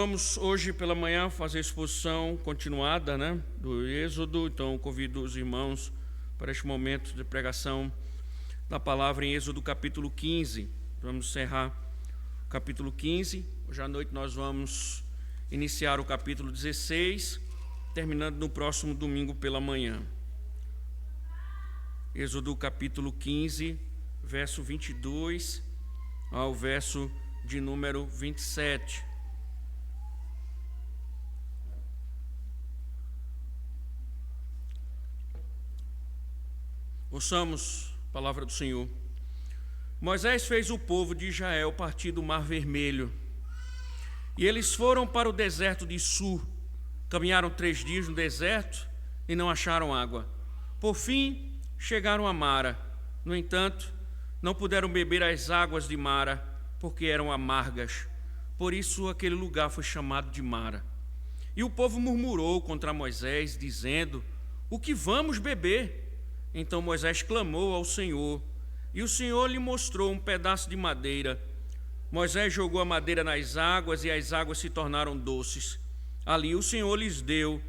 Vamos hoje pela manhã fazer a exposição continuada, do Êxodo. Então, convido os irmãos para este momento de pregação da palavra em Êxodo capítulo 15. Vamos encerrar o capítulo 15. Hoje à noite nós vamos iniciar o capítulo 16, terminando no próximo domingo pela manhã. Êxodo capítulo 15, verso 22 ao verso de número 27. Ouçamos a palavra do Senhor. Moisés fez o povo de Israel partir do Mar Vermelho, e eles foram para o deserto de Sur. Caminharam 3 dias no deserto e não acharam água. Por fim, chegaram a Mara. No entanto, não puderam beber as águas de Mara, porque eram amargas. Por isso, aquele lugar foi chamado de Mara. E o povo murmurou contra Moisés, dizendo: "O que vamos beber?" Então Moisés clamou ao Senhor, e o Senhor lhe mostrou um pedaço de madeira. Moisés jogou a madeira nas águas, e as águas se tornaram doces. Ali o Senhor lhes deu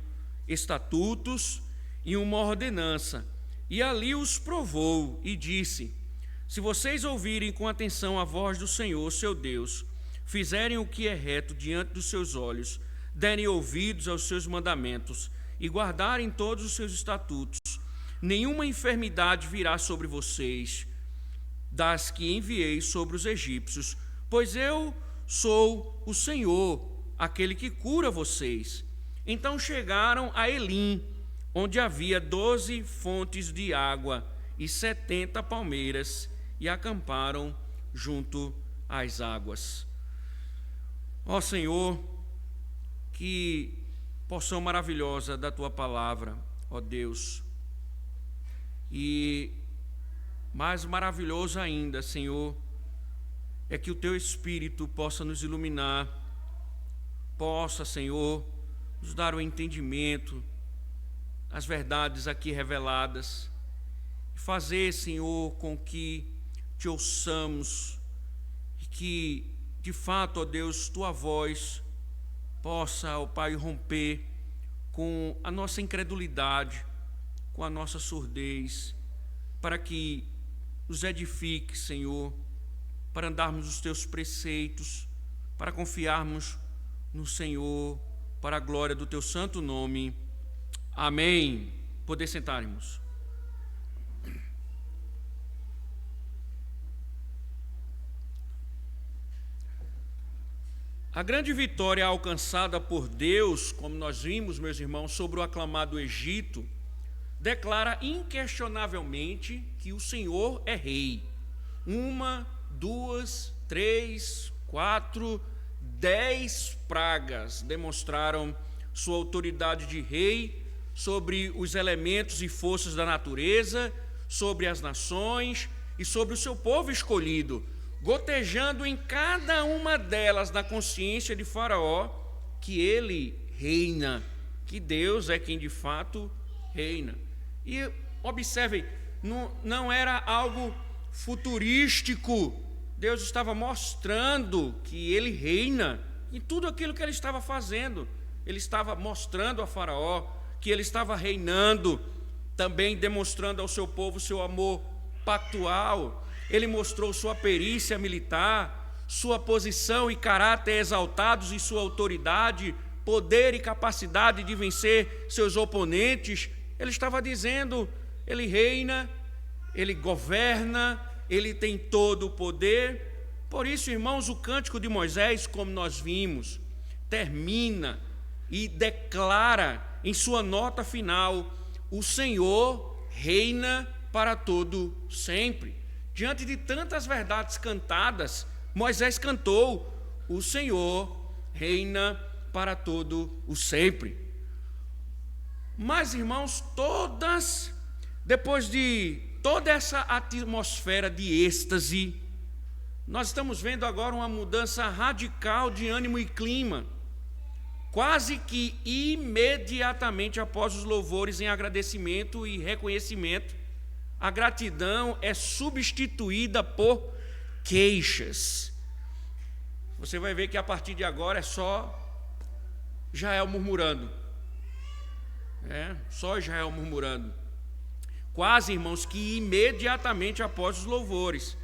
estatutos e uma ordenança, e ali os provou, e disse: "Se vocês ouvirem com atenção a voz do Senhor, seu Deus, fizerem o que é reto diante dos seus olhos, derem ouvidos aos seus mandamentos, e guardarem todos os seus estatutos, nenhuma enfermidade virá sobre vocês, das que enviei sobre os egípcios, pois eu sou o Senhor, aquele que cura vocês." Então chegaram a Elim, onde havia 12 fontes de água e 70 palmeiras, e acamparam junto às águas. Ó Senhor, que porção maravilhosa da Tua palavra, ó Deus. E mais maravilhoso ainda, Senhor, é que o Teu Espírito possa nos iluminar, possa, Senhor, nos dar o entendimento, as verdades aqui reveladas, e fazer, Senhor, com que Te ouçamos, e que, de fato, ó Deus, Tua voz possa, ó Pai, romper com a nossa incredulidade, com a nossa surdez, para que nos edifique, Senhor, para andarmos os Teus preceitos, para confiarmos no Senhor, para a glória do Teu santo nome. Amém. Poder sentar-nos. A grande vitória alcançada por Deus, como nós vimos, meus irmãos, sobre o aclamado Egito, declara inquestionavelmente que o Senhor é rei. 1, 2, 3, 4, 10 pragas demonstraram sua autoridade de rei sobre os elementos e forças da natureza, sobre as nações e sobre o seu povo escolhido, gotejando em cada uma delas na consciência de Faraó que ele reina, que Deus é quem de fato reina. E observem, não era algo futurístico. Deus estava mostrando que Ele reina em tudo aquilo que Ele estava fazendo. Ele estava mostrando a Faraó que Ele estava reinando, também demonstrando ao seu povo seu amor pactual. Ele mostrou sua perícia militar, sua posição e caráter exaltados e sua autoridade, poder e capacidade de vencer seus oponentes. Ele estava dizendo: Ele reina, Ele governa, Ele tem todo o poder. Por isso, irmãos, o cântico de Moisés, como nós vimos, termina e declara em sua nota final: o Senhor reina para todo sempre. Diante de tantas verdades cantadas, Moisés cantou: o Senhor reina para todo o sempre. Mas, irmãos, depois de toda essa atmosfera de êxtase, nós estamos vendo agora uma mudança radical de ânimo e clima. Quase que imediatamente após os louvores em agradecimento e reconhecimento, a gratidão é substituída por queixas. Você vai ver que a partir de agora é só Israel murmurando. Só Israel murmurando. Quase, irmãos, que imediatamente após os louvores.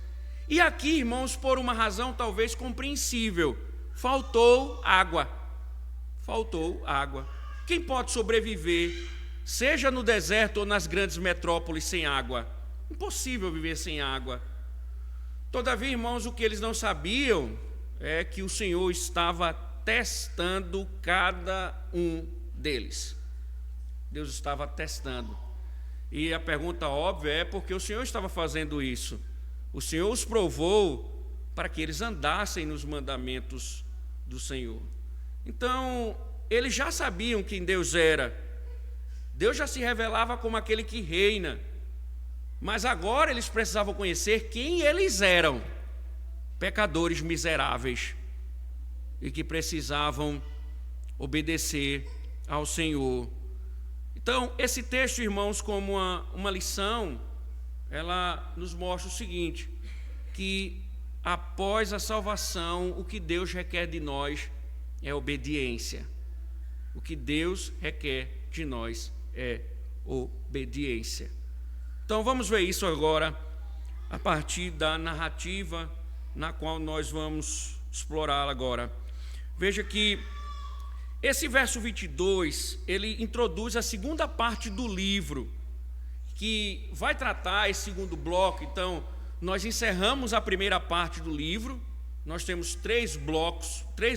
E aqui, irmãos, por uma razão talvez compreensível, faltou água. Faltou água. Quem pode sobreviver, seja no deserto ou nas grandes metrópoles, sem água? Impossível viver sem água. Todavia, irmãos, o que eles não sabiam é que o Senhor estava testando cada um deles. Deus estava testando. E a pergunta óbvia é porque o Senhor estava fazendo isso. O Senhor os provou para que eles andassem nos mandamentos do Senhor. Então, eles já sabiam quem Deus era. Deus já se revelava como aquele que reina. Mas agora eles precisavam conhecer quem eles eram. Pecadores miseráveis. E que precisavam obedecer ao Senhor. Então, esse texto, irmãos, como uma lição, ela nos mostra o seguinte, que após a salvação, o que Deus requer de nós é obediência. O que Deus requer de nós é obediência. Então, vamos ver isso agora, a partir da narrativa na qual nós vamos explorá-la agora. Veja que esse verso 22, ele introduz a segunda parte do livro, que vai tratar esse segundo bloco. Então, nós encerramos a primeira parte do livro, nós temos três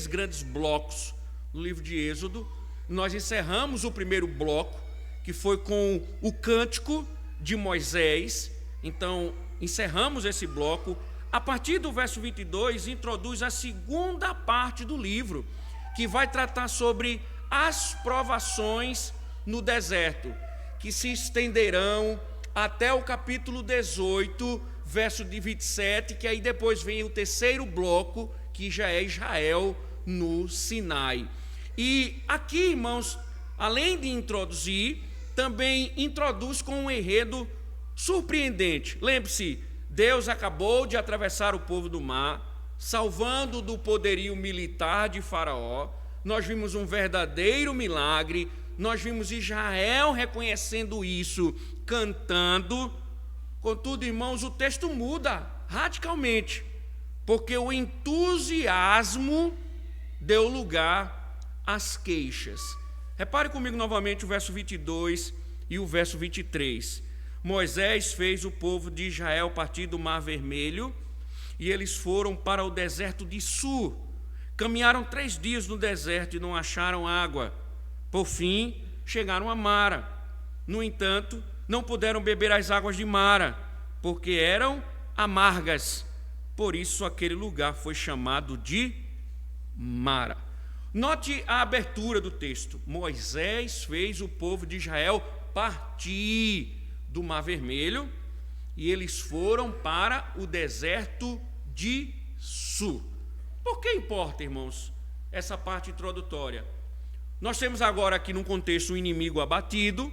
grandes blocos no livro de Êxodo. Nós encerramos o primeiro bloco, que foi com o cântico de Moisés. Então, encerramos esse bloco. A partir do verso 22, introduz a segunda parte do livro, que vai tratar sobre as provações no deserto, que se estenderão até o capítulo 18, verso de 27, que aí depois vem o terceiro bloco, que já é Israel no Sinai. E aqui, irmãos, além de introduzir, também introduz com um enredo surpreendente. Lembre-se, Deus acabou de atravessar o povo do mar, salvando do poderio militar de Faraó. Nós vimos um verdadeiro milagre, nós vimos Israel reconhecendo isso, cantando. Contudo, irmãos, o texto muda radicalmente, porque o entusiasmo deu lugar às queixas. Repare comigo novamente o verso 22 e o verso 23. Moisés fez o povo de Israel partir do Mar Vermelho, e eles foram para o deserto de Sur. Caminharam 3 dias no deserto e não acharam água. Por fim, chegaram a Mara. No entanto, não puderam beber as águas de Mara, porque eram amargas. Por isso, aquele lugar foi chamado de Mara. Note a abertura do texto. Moisés fez o povo de Israel partir do Mar Vermelho, e eles foram para o deserto de Sur. Por que importa, irmãos, essa parte introdutória? Nós temos agora aqui num contexto um inimigo abatido.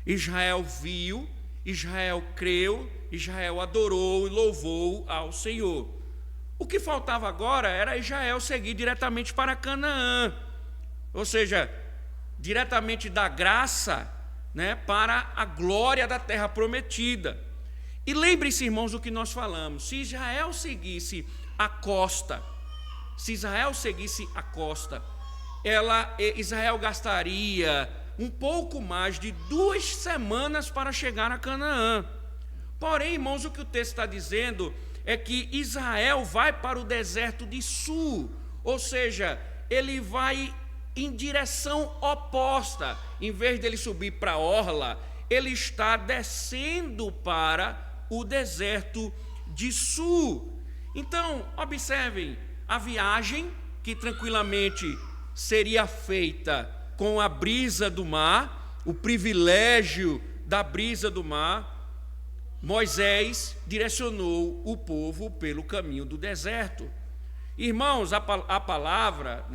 Israel viu, Israel creu, Israel adorou e louvou ao Senhor. O que faltava agora era Israel seguir diretamente para Canaã, ou seja, diretamente da graça, para a glória da terra prometida. E lembre-se, irmãos, do que nós falamos. Se Israel seguisse a costa, Israel gastaria um pouco mais de 2 semanas para chegar a Canaã. Porém, irmãos, o que o texto está dizendo é que Israel vai para o deserto de Sur, ou seja, ele vai em direção oposta. Em vez dele subir para a orla, ele está descendo para o deserto de Sur. Então, observem, a viagem que tranquilamente seria feita com a brisa do mar, o privilégio da brisa do mar, Moisés direcionou o povo pelo caminho do deserto. Irmãos, a palavra,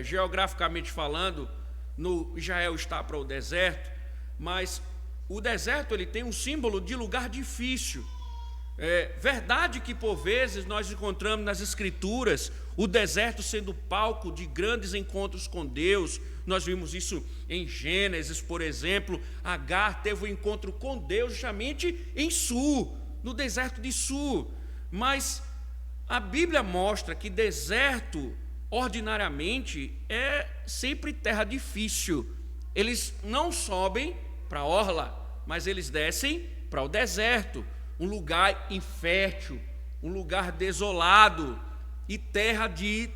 geograficamente falando, no Israel está para o deserto, mas o deserto ele tem um símbolo de lugar difícil. É verdade que por vezes nós encontramos nas Escrituras o deserto sendo palco de grandes encontros com Deus. Nós vimos isso em Gênesis, por exemplo. Agar teve um encontro com Deus justamente em Sur, no deserto de Sur. Mas a Bíblia mostra que deserto, ordinariamente, é sempre terra difícil. Eles não sobem para a orla, mas eles descem para o deserto, um lugar infértil, um lugar desolado e terra de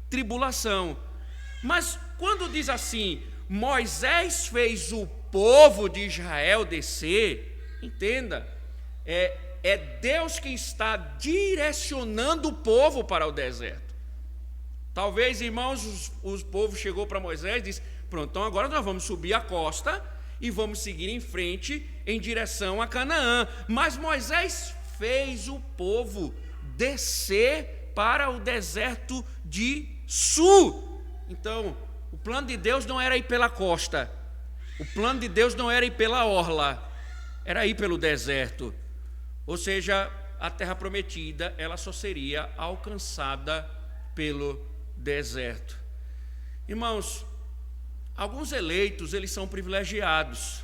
tribulação. Mas quando diz assim, Moisés fez o povo de Israel descer, entenda, é Deus quem está direcionando o povo para o deserto. Talvez, irmãos, o povo chegou para Moisés e disse, pronto, então agora nós vamos subir a costa e vamos seguir em frente em direção a Canaã. Mas Moisés fez o povo descer para o deserto de Sur. Então, o plano de Deus não era ir pela costa, o plano de Deus não era ir pela orla, era ir pelo deserto. Ou seja, a terra prometida, ela só seria alcançada pelo deserto. Irmãos, alguns eleitos, eles são privilegiados.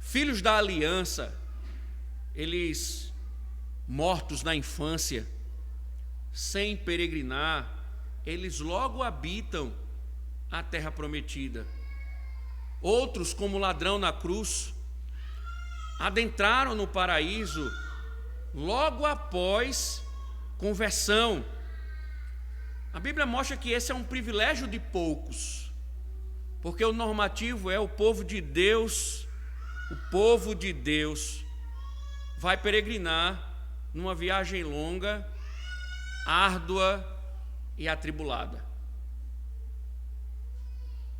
Filhos da aliança, eles mortos na infância, sem peregrinar, eles logo habitam a terra prometida. Outros, como o ladrão na cruz, adentraram no paraíso logo após conversão. A Bíblia mostra que esse é um privilégio de poucos, porque o normativo é o povo de Deus. O povo de Deus vai peregrinar numa viagem longa, árdua e atribulada.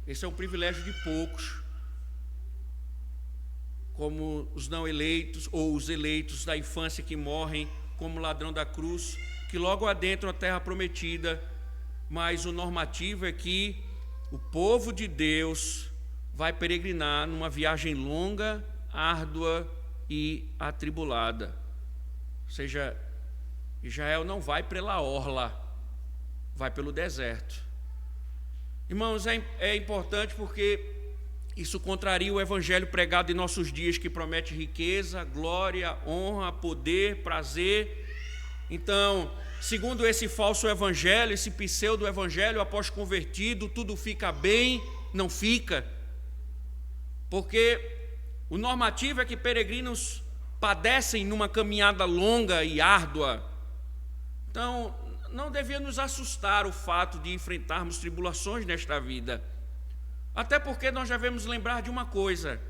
Esse é um privilégio de poucos, como os não eleitos ou os eleitos da infância que morrem como ladrão da cruz, que logo adentram a terra prometida. Mas o normativo é que o povo de Deus vai peregrinar numa viagem longa, árdua e atribulada. Ou seja, Israel não vai pela orla, vai pelo deserto. Irmãos, é importante porque isso contraria o evangelho pregado em nossos dias, que promete riqueza, glória, honra, poder, prazer. Então, segundo esse falso evangelho, esse pseudo-evangelho, após convertido, tudo fica bem, não fica. Porque o normativo é que peregrinos padecem numa caminhada longa e árdua. Então, não devia nos assustar o fato de enfrentarmos tribulações nesta vida. Até porque nós devemos lembrar de uma coisa: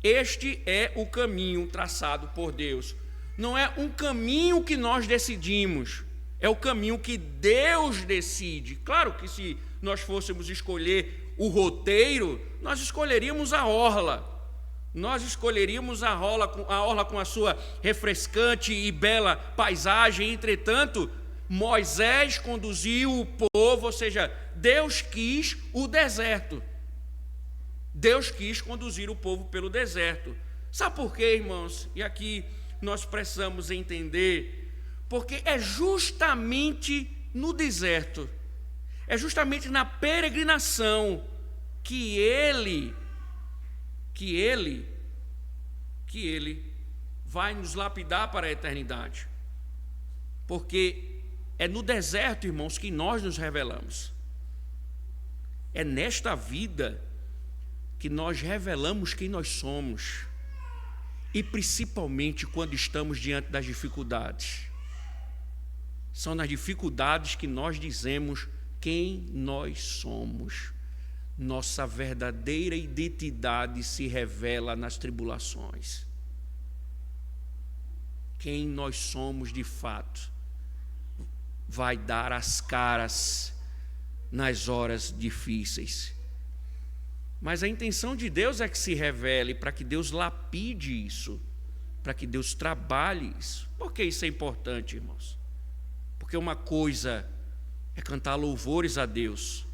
este é o caminho traçado por Deus. Não é um caminho que nós decidimos, é o caminho que Deus decide. Claro que se nós fôssemos escolher o roteiro, nós escolheríamos a orla. Nós escolheríamos a orla com a sua refrescante e bela paisagem. Entretanto, Moisés conduziu o povo, ou seja, Deus quis o deserto. Deus quis conduzir o povo pelo deserto. Sabe por quê, irmãos? E aqui nós precisamos entender, porque é justamente no deserto, é justamente na peregrinação que ele vai nos lapidar para a eternidade. Porque é no deserto, irmãos, que nós nos revelamos. É nesta vida que nós revelamos quem nós somos. E principalmente quando estamos diante das dificuldades. São nas dificuldades que nós dizemos quem nós somos. Nossa verdadeira identidade se revela nas tribulações. Quem nós somos de fato vai dar as caras nas horas difíceis. Mas a intenção de Deus é que se revele, para que Deus lapide isso, para que Deus trabalhe isso. Por que isso é importante, irmãos? Porque uma coisa é cantar louvores a Deus,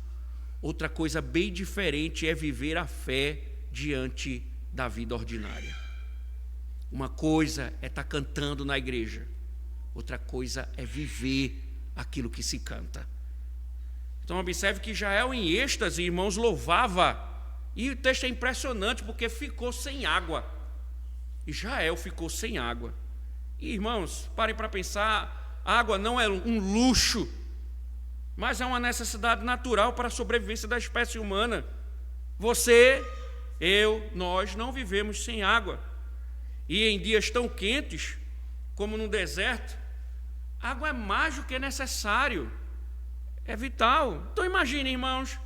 outra coisa bem diferente é viver a fé diante da vida ordinária. Uma coisa é estar cantando na igreja, outra coisa é viver aquilo que se canta. Então observe que Jael em êxtase, irmãos, louvava. E o texto é impressionante porque ficou sem água. E Jael ficou sem água. E, irmãos, parem para pensar, água não é um luxo, mas é uma necessidade natural para a sobrevivência da espécie humana. Você, eu, nós não vivemos sem água. E em dias tão quentes, como no deserto, água é mais do que necessário. É vital. Então imagine, irmãos,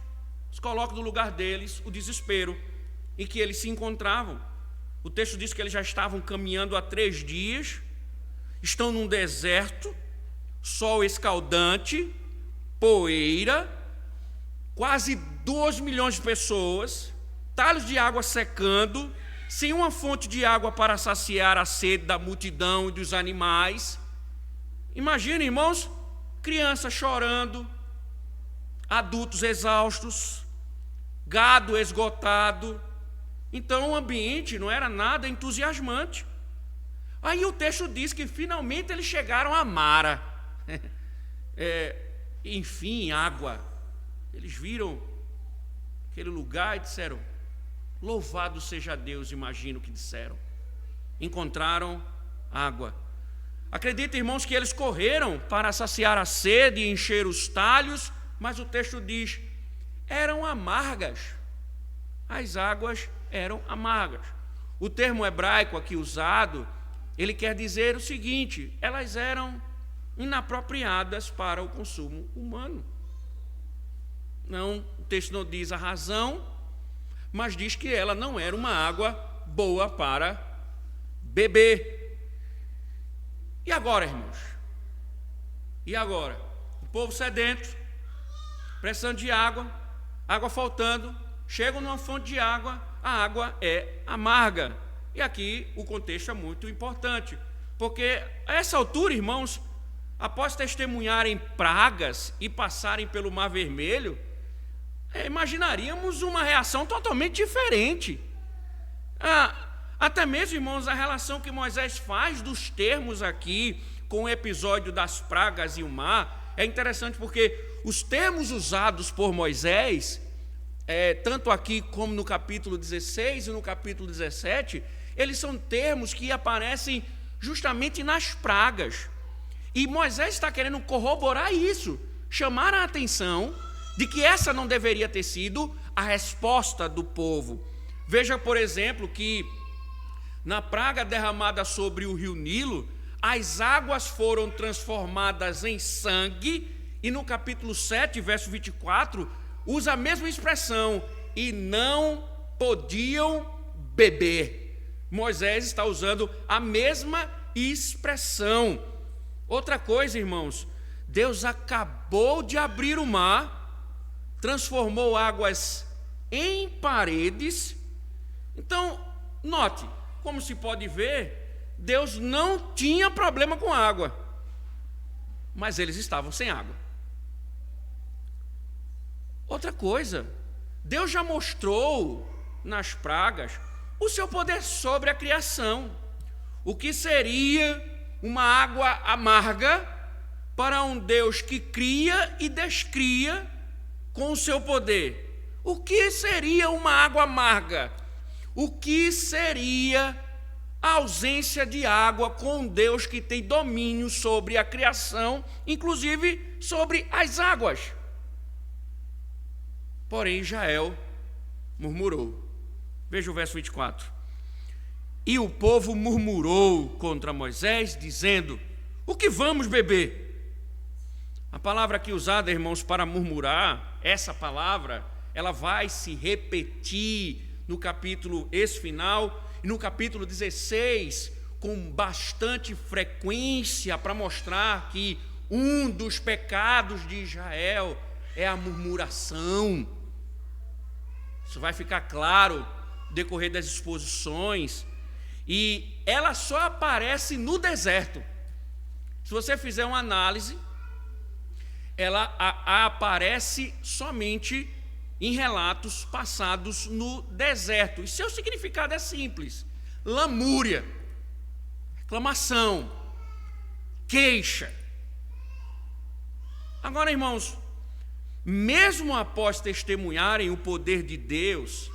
se coloque no lugar deles o desespero em que eles se encontravam. O texto diz que eles já estavam caminhando há 3 dias, estão num deserto, sol escaldante, poeira, quase 2 milhões de pessoas, talhos de água secando, sem uma fonte de água para saciar a sede da multidão e dos animais. Imagine, irmãos, crianças chorando, adultos exaustos, gado esgotado. Então o ambiente não era nada entusiasmante. Aí o texto diz que finalmente eles chegaram a Mara. Enfim, água. Eles viram aquele lugar e disseram: louvado seja Deus, imagino que disseram. Encontraram água. Acredita, irmãos, que eles correram para saciar a sede e encher os talhos, mas o texto diz: eram amargas. As águas eram amargas. O termo hebraico aqui usado, ele quer dizer o seguinte: elas eram inapropriadas para o consumo humano. Não, o texto não diz a razão, mas diz que ela não era uma água boa para beber. E agora, irmãos? E agora? O povo sedento, precisando de água, água faltando, chegam numa fonte de água, a água é amarga. E aqui o contexto é muito importante, porque a essa altura, irmãos, após testemunharem pragas e passarem pelo Mar Vermelho, imaginaríamos uma reação totalmente diferente. Até mesmo, irmãos, a relação que Moisés faz dos termos aqui com o episódio das pragas e o mar é interessante, porque os termos usados por Moisés, tanto aqui como no capítulo 16 e no capítulo 17, eles são termos que aparecem justamente nas pragas. E Moisés está querendo corroborar isso, chamar a atenção de que essa não deveria ter sido a resposta do povo. Veja, por exemplo, que na praga derramada sobre o rio Nilo, as águas foram transformadas em sangue, e no capítulo 7, verso 24, usa a mesma expressão: e não podiam beber. Moisés está usando a mesma expressão. Outra coisa, irmãos, Deus acabou de abrir o mar, transformou águas em paredes. Então, note, como se pode ver, Deus não tinha problema com água, mas eles estavam sem água. Outra coisa, Deus já mostrou nas pragas o seu poder sobre a criação. O que seria uma água amarga para um Deus que cria e descria com o seu poder? O que seria uma água amarga? O que seria a ausência de água com um Deus que tem domínio sobre a criação, inclusive sobre as águas? Porém, Jael murmurou. Veja o verso 24. E o povo murmurou contra Moisés, dizendo: o que vamos beber? A palavra aqui usada, irmãos, para murmurar, essa palavra, ela vai se repetir no capítulo esse final e no capítulo 16 com bastante frequência, para mostrar que um dos pecados de Israel é a murmuração. Isso vai ficar claro no decorrer das exposições, e ela só aparece no deserto. Se você fizer uma análise, ela aparece somente em relatos passados no deserto. E seu significado é simples: lamúria, reclamação, queixa. Agora, irmãos, mesmo após testemunharem o poder de Deus,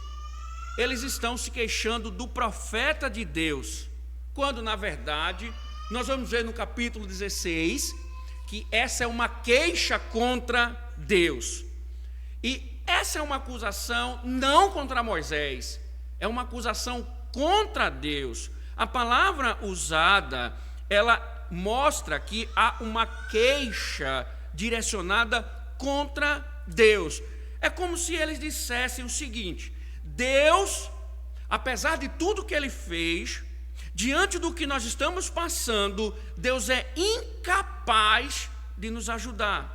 eles estão se queixando do profeta de Deus, quando, na verdade, nós vamos ver no capítulo 16, que essa é uma queixa contra Deus. E essa é uma acusação não contra Moisés, é uma acusação contra Deus. A palavra usada, ela mostra que há uma queixa direcionada contra Deus. É como se eles dissessem o seguinte: Deus, apesar de tudo que Ele fez, diante do que nós estamos passando, Deus é incapaz de nos ajudar.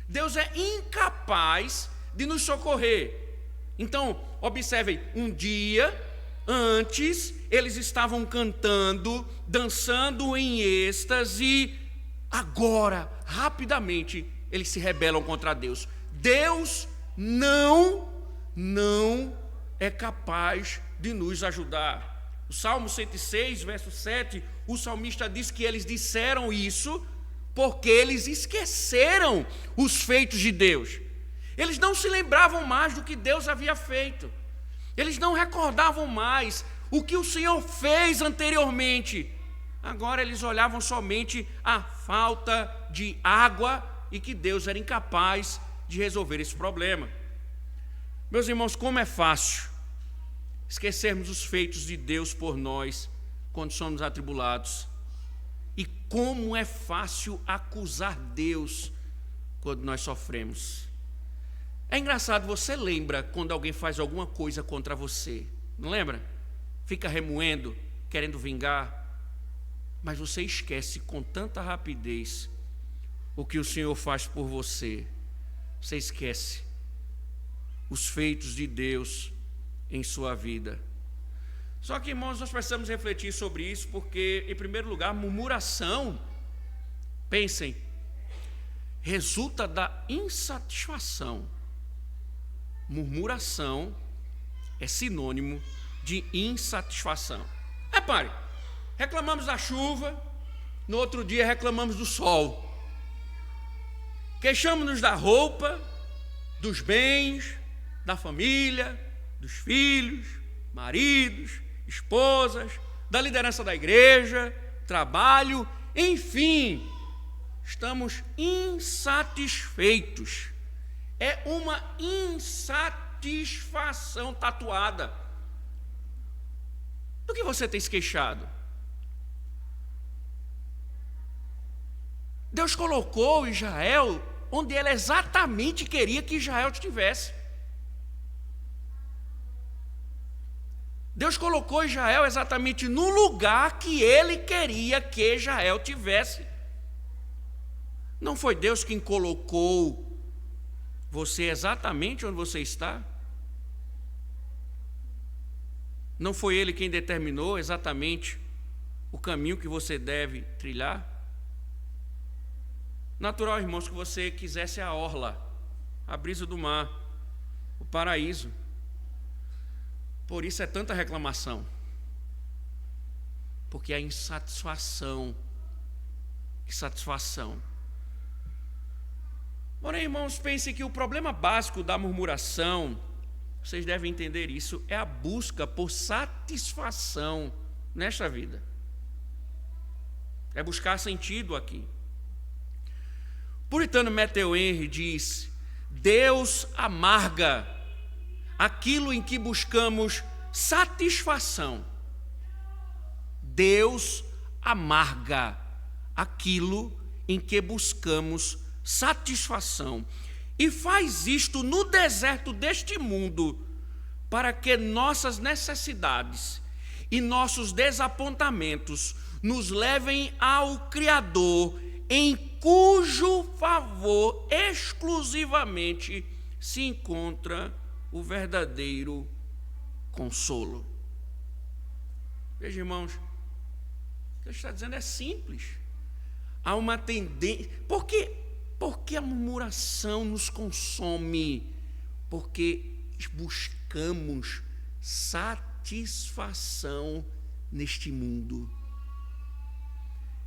Deus é incapaz de nos socorrer. Então, observem, um dia antes, eles estavam cantando, dançando em êxtase, e agora, rapidamente, eles se rebelam contra Deus. Deus não é capaz de nos ajudar. O Salmo 106, verso 7, o salmista diz que eles disseram isso porque eles esqueceram os feitos de Deus. Eles não se lembravam mais do que Deus havia feito. Eles não recordavam mais o que o Senhor fez anteriormente. Agora eles olhavam somente a falta de água e que Deus era incapaz de resolver esse problema. Meus irmãos, como é fácil esquecermos os feitos de Deus por nós quando somos atribulados. E como é fácil acusar Deus quando nós sofremos. É engraçado, você lembra quando alguém faz alguma coisa contra você, não lembra? Fica remoendo, querendo vingar, mas você esquece com tanta rapidez o que o Senhor faz por você. Você esquece os feitos de Deus em sua vida. Só que, irmãos, nós precisamos refletir sobre isso, porque, em primeiro lugar, murmuração, pensem, resulta da insatisfação. Murmuração é sinônimo de insatisfação. Repare, reclamamos da chuva, no outro dia reclamamos do sol. Queixamos-nos da roupa, dos bens, da família, dos filhos, maridos, esposas, da liderança da igreja, trabalho, enfim, estamos insatisfeitos. É uma insatisfação tatuada. Do que você tem se queixado? Deus colocou Israel onde Ele exatamente queria que Israel estivesse. Deus colocou Israel exatamente no lugar que Ele queria que Israel tivesse. Não foi Deus quem colocou você exatamente onde você está? Não foi Ele quem determinou exatamente o caminho que você deve trilhar? Natural, irmãos, que você quisesse a orla, a brisa do mar, o paraíso. Por isso é tanta reclamação. Porque a insatisfação. Porém, irmãos, pensem que o problema básico da murmuração, vocês devem entender isso, é a busca por satisfação nesta vida. É buscar sentido aqui. O puritano Matthew Henry diz: Deus amarga aquilo em que buscamos satisfação. Deus amarga aquilo em que buscamos satisfação. E faz isto no deserto deste mundo, para que nossas necessidades e nossos desapontamentos nos levem ao Criador, em cujo favor exclusivamente se encontra o verdadeiro consolo. Veja, irmãos, o que ele está dizendo é simples. Há uma tendência. Por que a murmuração nos consome? Porque buscamos satisfação neste mundo.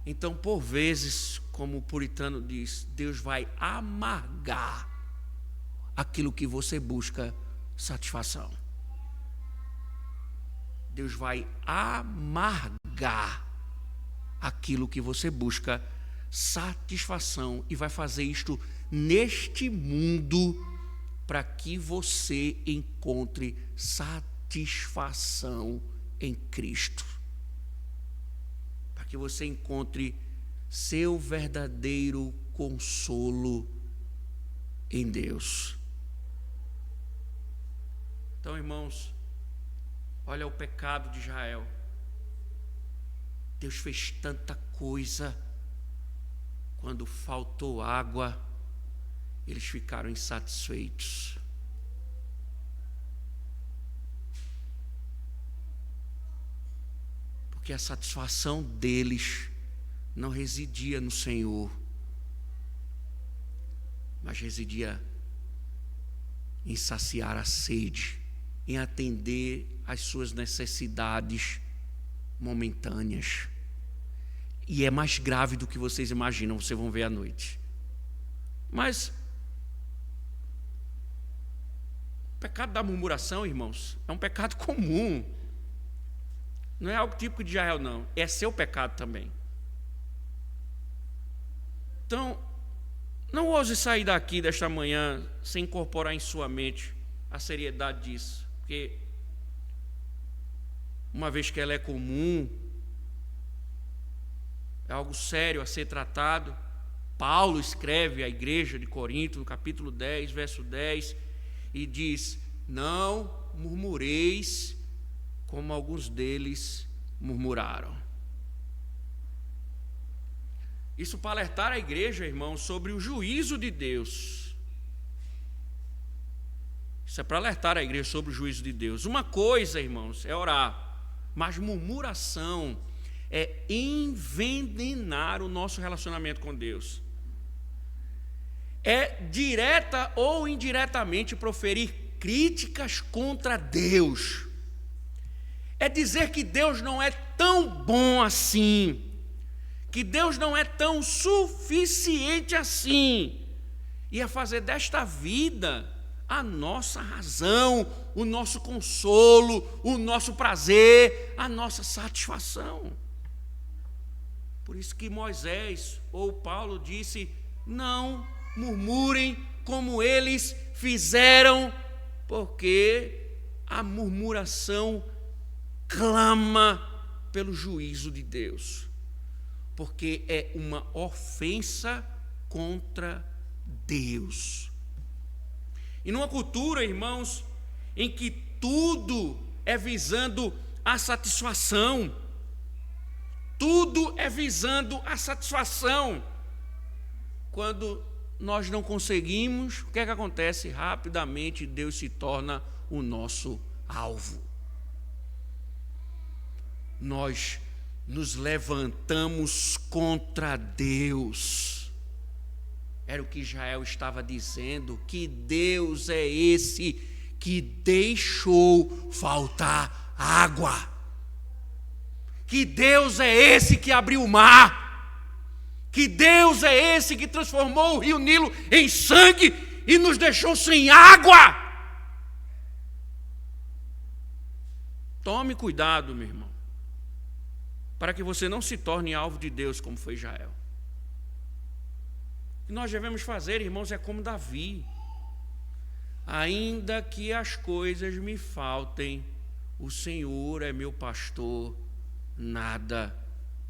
Então, por vezes, como o puritano diz, Deus vai amargar aquilo que você busca satisfação. Deus vai amargar aquilo que você busca satisfação e vai fazer isto neste mundo para que você encontre satisfação em Cristo. Para que você encontre seu verdadeiro consolo em Deus. Então, irmãos, olha o pecado de Israel. Deus fez tanta coisa. Quando faltou água, eles ficaram insatisfeitos. Porque a satisfação deles não residia no Senhor, mas residia em saciar a sede, em atender às suas necessidades momentâneas. E é mais grave do que vocês imaginam, vocês vão ver à noite. Mas o pecado da murmuração, irmãos, é um pecado comum. Não é algo típico de Israel, não. É seu pecado também. Então, não ouse sair daqui desta manhã sem incorporar em sua mente a seriedade disso. Porque, uma vez que ela é comum, é algo sério a ser tratado. Paulo escreve à igreja de Corinto, no capítulo 10, verso 10, e diz: não murmureis como alguns deles murmuraram. Isso para alertar a igreja, irmão, sobre o juízo de Deus. Isso é para alertar a igreja sobre o juízo de Deus. Uma coisa, irmãos, é orar, mas murmuração é envenenar o nosso relacionamento com Deus. É direta ou indiretamente proferir críticas contra Deus. É dizer que Deus não é tão bom assim, que Deus não é tão suficiente assim, e é fazer desta vida a nossa razão, o nosso consolo, o nosso prazer, a nossa satisfação. Por isso que Moisés ou Paulo disse: não murmurem como eles fizeram, porque a murmuração clama pelo juízo de Deus, porque é uma ofensa contra Deus. E numa cultura, irmãos, em que tudo é visando a satisfação, tudo é visando a satisfação. Quando nós não conseguimos, o que é que acontece? Rapidamente Deus se torna o nosso alvo. Nós nos levantamos contra Deus. Era o que Israel estava dizendo, que Deus é esse que deixou faltar água. Que Deus é esse que abriu o mar. Que Deus é esse que transformou o rio Nilo em sangue e nos deixou sem água. Tome cuidado, meu irmão, para que você não se torne alvo de Deus como foi Israel. O que nós devemos fazer, irmãos, é como Davi. Ainda que as coisas me faltem, o Senhor é meu pastor, nada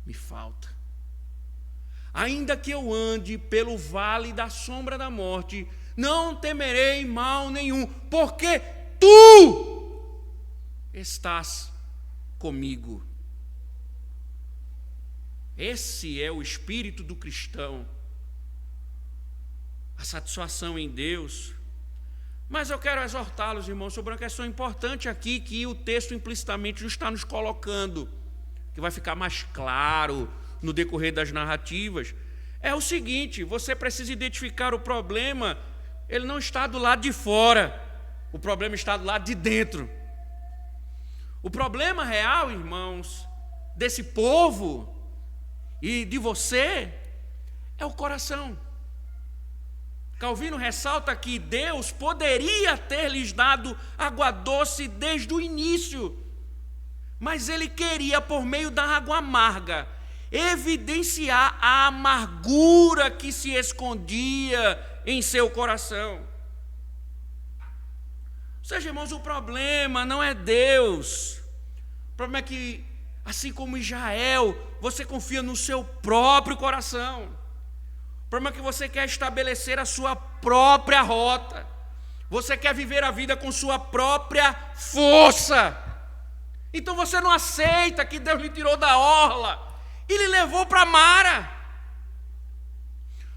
me falta. Ainda que eu ande pelo vale da sombra da morte, não temerei mal nenhum, porque tu estás comigo. Esse é o espírito do cristão, a satisfação em Deus. Mas eu quero exortá-los, irmãos, sobre uma questão importante aqui, que o texto implicitamente está nos colocando, que vai ficar mais claro no decorrer das narrativas. É o seguinte: você precisa identificar o problema. Ele não está do lado de fora, o problema está do lado de dentro. O problema real, irmãos, desse povo e de você é o coração. Calvino ressalta que Deus poderia ter lhes dado água doce desde o início, mas Ele queria, por meio da água amarga, evidenciar a amargura que se escondia em seu coração. Ou seja, irmãos, o problema não é Deus. O problema é que, assim como Israel, você confia no seu próprio coração. O problema é que você quer estabelecer a sua própria rota. Você quer viver a vida com sua própria força. Então você não aceita que Deus lhe tirou da orla e lhe levou para Mara.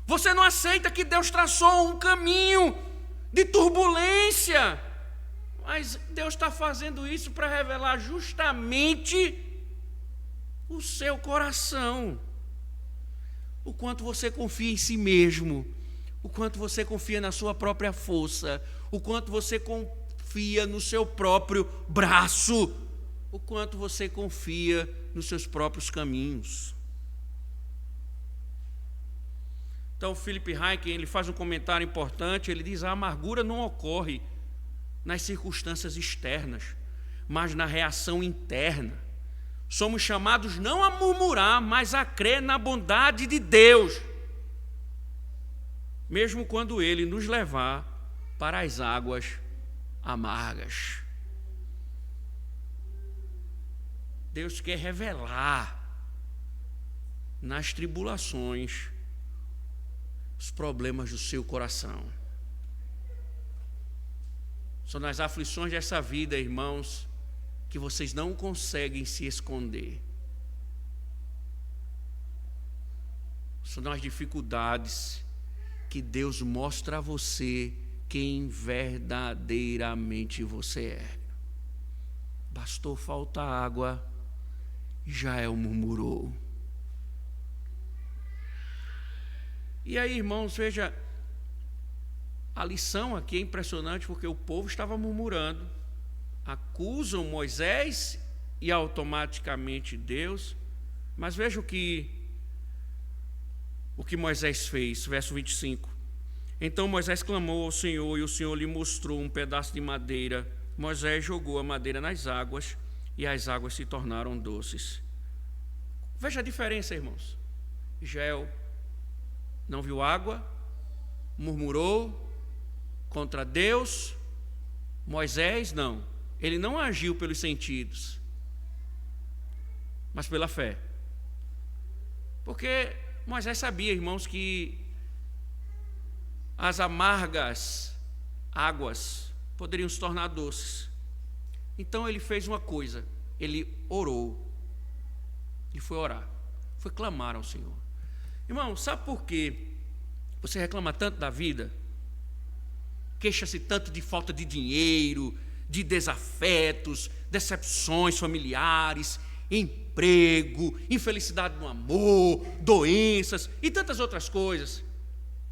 Você não aceita que Deus traçou um caminho de turbulência. Mas Deus está fazendo isso para revelar justamente o seu coração. O quanto você confia em si mesmo, o quanto você confia na sua própria força, o quanto você confia no seu próprio braço, o quanto você confia nos seus próprios caminhos. Então, Philip Ryken, ele faz um comentário importante, ele diz: a amargura não ocorre nas circunstâncias externas, mas na reação interna. Somos chamados não a murmurar, mas a crer na bondade de Deus, mesmo quando Ele nos levar para as águas amargas. Deus quer revelar nas tribulações os problemas do seu coração. São nas aflições dessa vida, irmãos, que vocês não conseguem se esconder. São nas dificuldades que Deus mostra a você quem verdadeiramente você é. Bastou faltar água, Israel murmurou. E aí, irmãos, veja, a lição aqui é impressionante, porque o povo estava murmurando, acusam Moisés e automaticamente Deus. Mas veja o que Moisés fez, verso 25. Então Moisés clamou ao Senhor, e o Senhor lhe mostrou um pedaço de madeira. Moisés jogou a madeira nas águas, e as águas se tornaram doces. Veja a diferença, irmãos. Israel não viu água, murmurou contra Deus. Moisés não. Ele não agiu pelos sentidos, mas pela fé. Porque Moisés sabia, irmãos, que as amargas águas poderiam se tornar doces. Então ele fez uma coisa, ele orou. Ele foi orar, foi clamar ao Senhor. Irmão, sabe por que você reclama tanto da vida? Queixa-se tanto de falta de dinheiro, de desafetos, decepções familiares, emprego, infelicidade no amor, doenças e tantas outras coisas.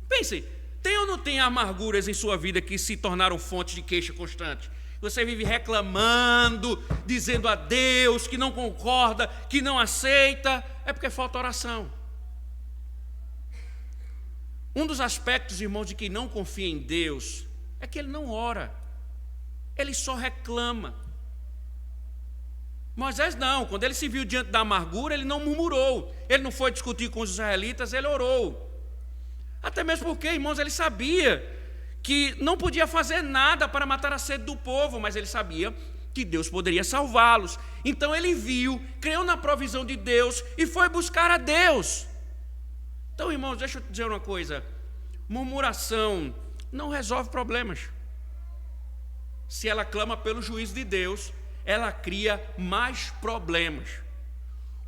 Pense, tem ou não tem amarguras em sua vida que se tornaram fonte de queixa constante? Você vive reclamando, dizendo a Deus que não concorda, que não aceita, é porque falta oração. Um dos aspectos, irmãos, de quem não confia em Deus é que ele não ora, ele só reclama. Moisés não, quando ele se viu diante da amargura, ele não murmurou, ele não foi discutir com os israelitas, ele orou. Até mesmo porque, irmãos, ele sabia que não podia fazer nada para matar a sede do povo, mas ele sabia que Deus poderia salvá-los. Então ele viu, creu na provisão de Deus e foi buscar a Deus. Então, irmãos, deixa eu dizer uma coisa: murmuração não resolve problemas. Se ela clama pelo juízo de Deus, ela cria mais problemas.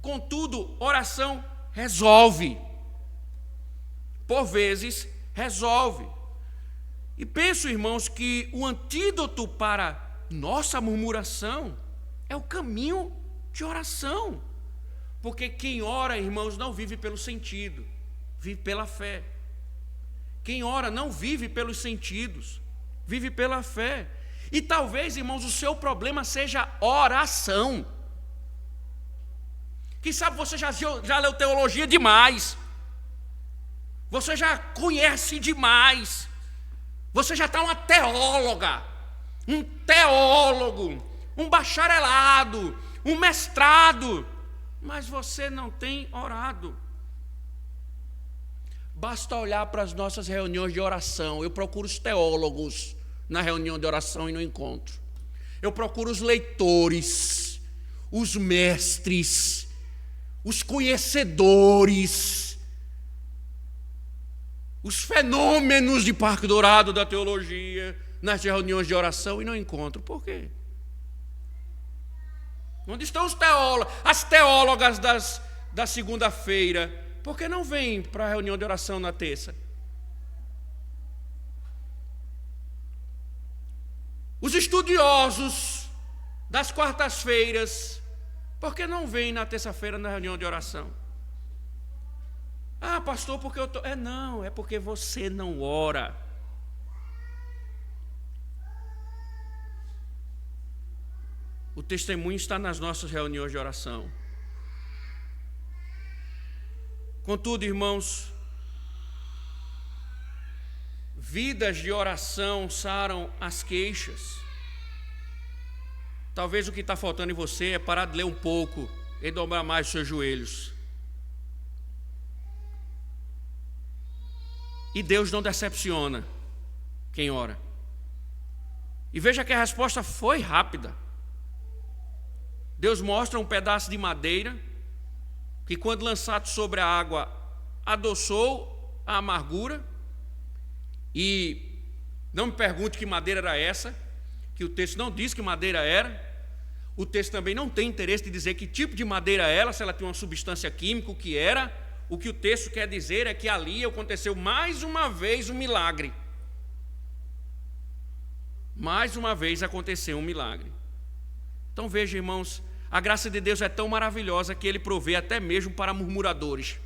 Contudo, oração resolve. Por vezes, resolve. E penso, irmãos, que o antídoto para nossa murmuração é o caminho de oração. Porque quem ora, irmãos, não vive pelo sentido, vive pela fé. Quem ora não vive pelos sentidos, vive pela fé. E talvez, irmãos, o seu problema seja oração. Quem sabe você já leu teologia demais. Você já conhece demais. Você já está uma teóloga, um teólogo, um bacharelado, um mestrado, mas você não tem orado. Basta olhar para as nossas reuniões de oração. Eu procuro os teólogos na reunião de oração e não encontro. Eu procuro os leitores, os mestres, os conhecedores, os fenômenos de Parque Dourado da teologia nas reuniões de oração e não encontro. Por quê? Onde estão os teólogos, as teólogas da segunda-feira? Por que não vêm para a reunião de oração na terça? Os estudiosos das quartas-feiras, por que não vêm na terça-feira na reunião de oração? Ah, pastor, porque eu estou... Não, é porque você não ora. O testemunho está nas nossas reuniões de oração. Contudo, irmãos, vidas de oração saram as queixas. Talvez o que está faltando em você é parar de ler um pouco e dobrar mais os seus joelhos. E Deus não decepciona quem ora. E veja que a resposta foi rápida. Deus mostra um pedaço de madeira que, quando lançado sobre a água, adoçou a amargura. E não me pergunte que madeira era essa, que o texto não diz que madeira era. O texto também não tem interesse de dizer que tipo de madeira era, se ela tinha uma substância química, o que era. O que o texto quer dizer é que ali aconteceu mais uma vez um milagre. Mais uma vez aconteceu um milagre. Então veja, irmãos, a graça de Deus é tão maravilhosa que Ele provê até mesmo para murmuradores,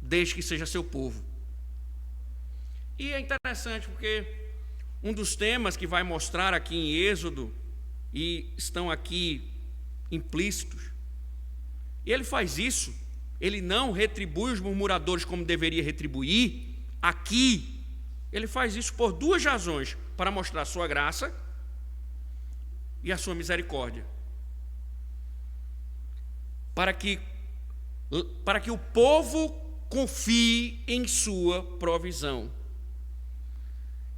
desde que seja seu povo. E é interessante porque um dos temas que vai mostrar aqui em Êxodo, e estão aqui implícitos, e ele faz isso, ele não retribui os murmuradores como deveria retribuir. Aqui, ele faz isso por duas razões: para mostrar a sua graça e a sua misericórdia, para que o povo confie em sua provisão.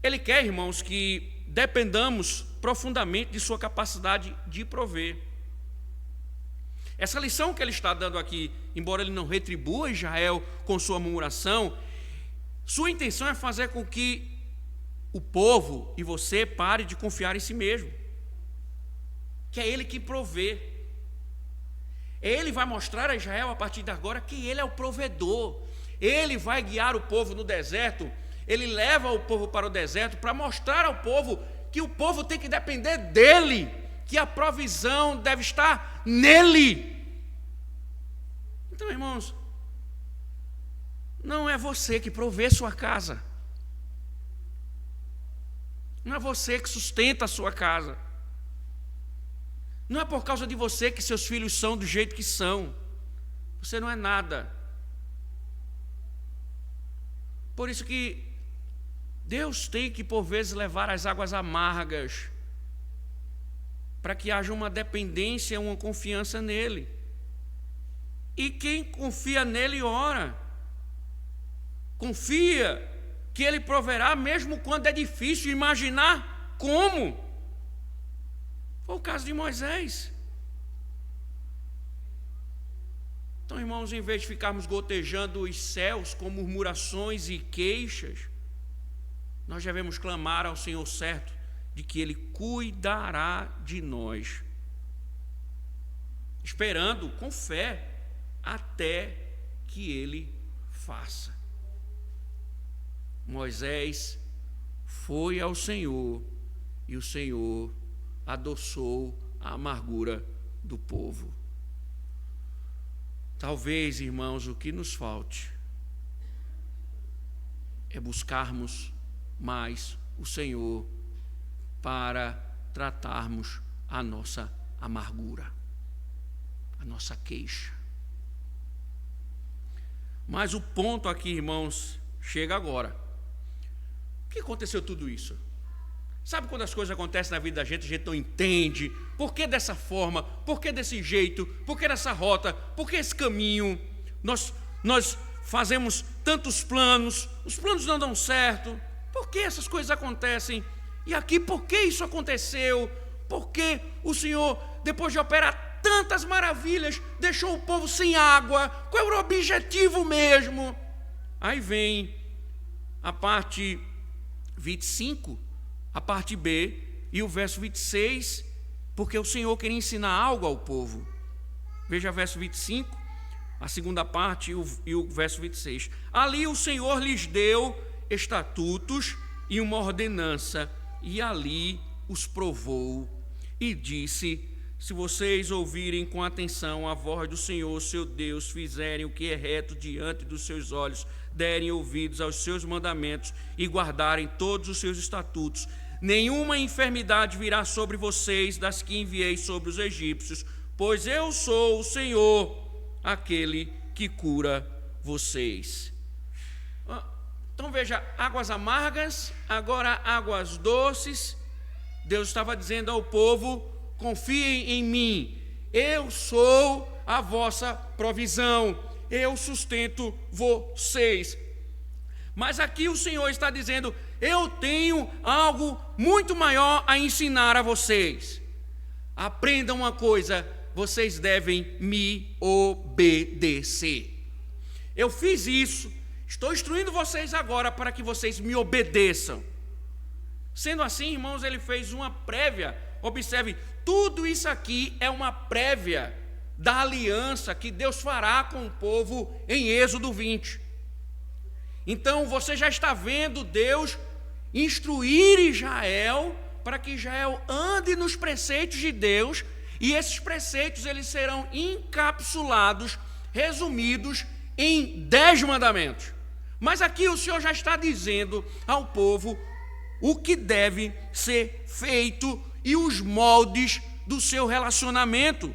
Ele quer, irmãos, que dependamos profundamente de sua capacidade de prover. Essa lição que ele está dando aqui, embora ele não retribua Israel com sua murmuração, sua intenção é fazer com que o povo e você pare de confiar em si mesmo, que é Ele que provê. Ele vai mostrar a Israel a partir de agora que Ele é o provedor. Ele vai guiar o povo no deserto. Ele leva o povo para o deserto para mostrar ao povo que o povo tem que depender dEle, que a provisão deve estar nele. Então, irmãos, não é você que provê sua casa. Não é você que sustenta a sua casa. Não é por causa de você que seus filhos são do jeito que são. Você não é nada. Por isso que Deus tem que, por vezes, levar as águas amargas, para que haja uma dependência, uma confiança nele. E quem confia nele ora. Confia que ele proverá, mesmo quando é difícil imaginar como. Foi o caso de Moisés. Então, irmãos, em vez de ficarmos gotejando os céus com murmurações e queixas, nós devemos clamar ao Senhor certo de que Ele cuidará de nós, esperando com fé até que Ele faça. Moisés foi ao Senhor e o Senhor adoçou a amargura do povo. Talvez, irmãos, o que nos falte é buscarmos mais o Senhor para tratarmos a nossa amargura, a nossa queixa. Mas o ponto aqui, irmãos, chega agora. Por que aconteceu tudo isso? Sabe quando as coisas acontecem na vida da gente, a gente não entende? Por que dessa forma? Por que desse jeito? Por que dessa rota? Por que esse caminho? Nós fazemos tantos planos, os planos não dão certo. Por que essas coisas acontecem? E aqui, por que isso aconteceu? Por que o Senhor, depois de operar tantas maravilhas, deixou o povo sem água? Qual era o objetivo mesmo? Aí vem a parte 25, a parte B, e o verso 26, porque o Senhor queria ensinar algo ao povo. Veja o verso 25, a segunda parte e o verso 26. Ali o Senhor lhes deu estatutos e uma ordenança, e ali os provou, e disse: se vocês ouvirem com atenção a voz do Senhor, seu Deus, fizerem o que é reto diante dos seus olhos, derem ouvidos aos seus mandamentos e guardarem todos os seus estatutos, nenhuma enfermidade virá sobre vocês das que enviei sobre os egípcios, pois eu sou o Senhor, aquele que cura vocês. Então veja, águas amargas, agora águas doces. Deus estava dizendo ao povo: confiem em mim, eu sou a vossa provisão, eu sustento vocês. Mas aqui o Senhor está dizendo: eu tenho algo muito maior a ensinar a vocês. Aprendam uma coisa: vocês devem me obedecer. Eu fiz isso, estou instruindo vocês agora para que vocês me obedeçam. Sendo assim, irmãos, ele fez uma prévia. Observe, tudo isso aqui é uma prévia da aliança que Deus fará com o povo em Êxodo 20. Então você já está vendo Deus instruir Israel para que Israel ande nos preceitos de Deus, e esses preceitos eles serão encapsulados, resumidos em 10 mandamentos. Mas aqui o Senhor já está dizendo ao povo o que deve ser feito e os moldes do seu relacionamento.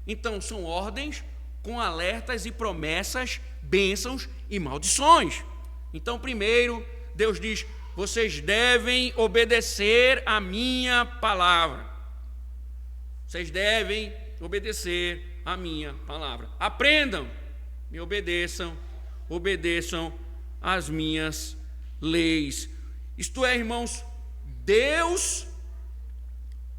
Então são ordens com alertas e promessas, bênçãos e maldições. Então primeiro Deus diz: vocês devem obedecer a minha palavra. Vocês devem obedecer a minha palavra. Aprendam, me obedeçam, obedeçam às minhas leis. Isto é, irmãos, Deus,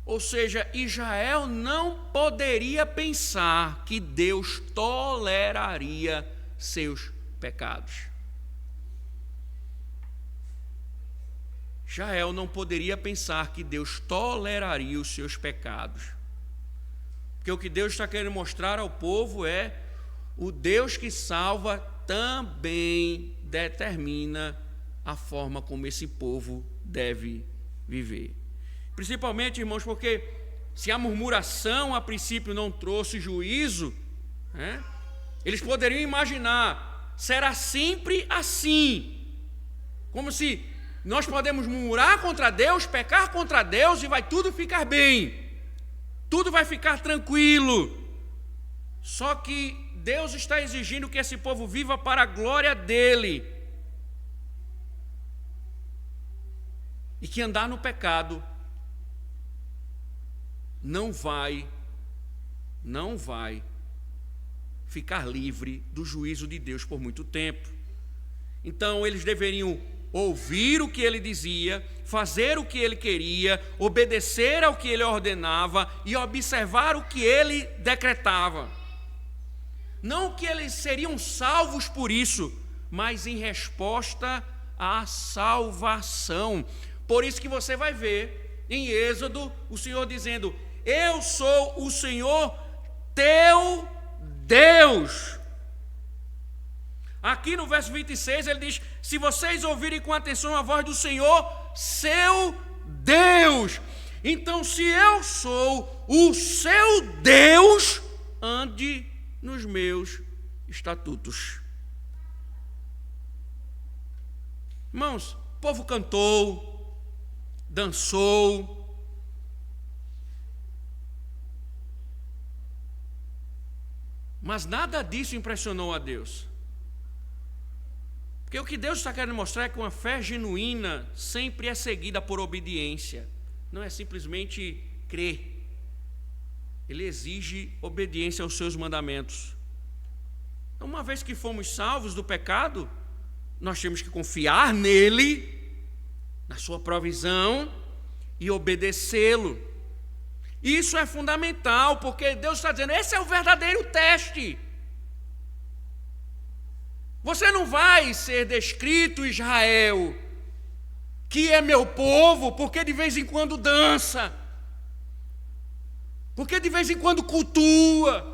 ou seja, Israel não poderia pensar que Deus toleraria seus pecados. Israel não poderia pensar que Deus toleraria os seus pecados. Porque o que Deus está querendo mostrar ao povo é: o Deus que salva também determina a forma como esse povo deve viver. Principalmente, irmãos, porque se a murmuração a princípio não trouxe juízo, eles poderiam imaginar: será sempre assim, como se nós podemos murmurar contra Deus, pecar contra Deus e vai tudo ficar bem, tudo vai ficar tranquilo. Só que Deus está exigindo que esse povo viva para a glória dele, e que andar no pecado não vai ficar livre do juízo de Deus por muito tempo. Então eles deveriam ouvir o que ele dizia, fazer o que ele queria, obedecer ao que ele ordenava e observar o que ele decretava. Não que eles seriam salvos por isso, mas em resposta à salvação. Por isso que você vai ver em Êxodo o Senhor dizendo: eu sou o Senhor teu Deus. Aqui no verso 26 ele diz: se vocês ouvirem com atenção a voz do Senhor, seu Deus. Então, se eu sou o seu Deus, ande nos meus estatutos. Irmãos, o povo cantou, dançou, mas nada disso impressionou a Deus. Porque o que Deus está querendo mostrar é que uma fé genuína sempre é seguida por obediência. Não é simplesmente crer. Ele exige obediência aos seus mandamentos. Então, uma vez que fomos salvos do pecado, nós temos que confiar nele, na sua provisão, e obedecê-lo. Isso é fundamental, porque Deus está dizendo, esse é o verdadeiro teste. Você não vai ser descrito, Israel, que é meu povo, porque de vez em quando dança, porque de vez em quando cultua,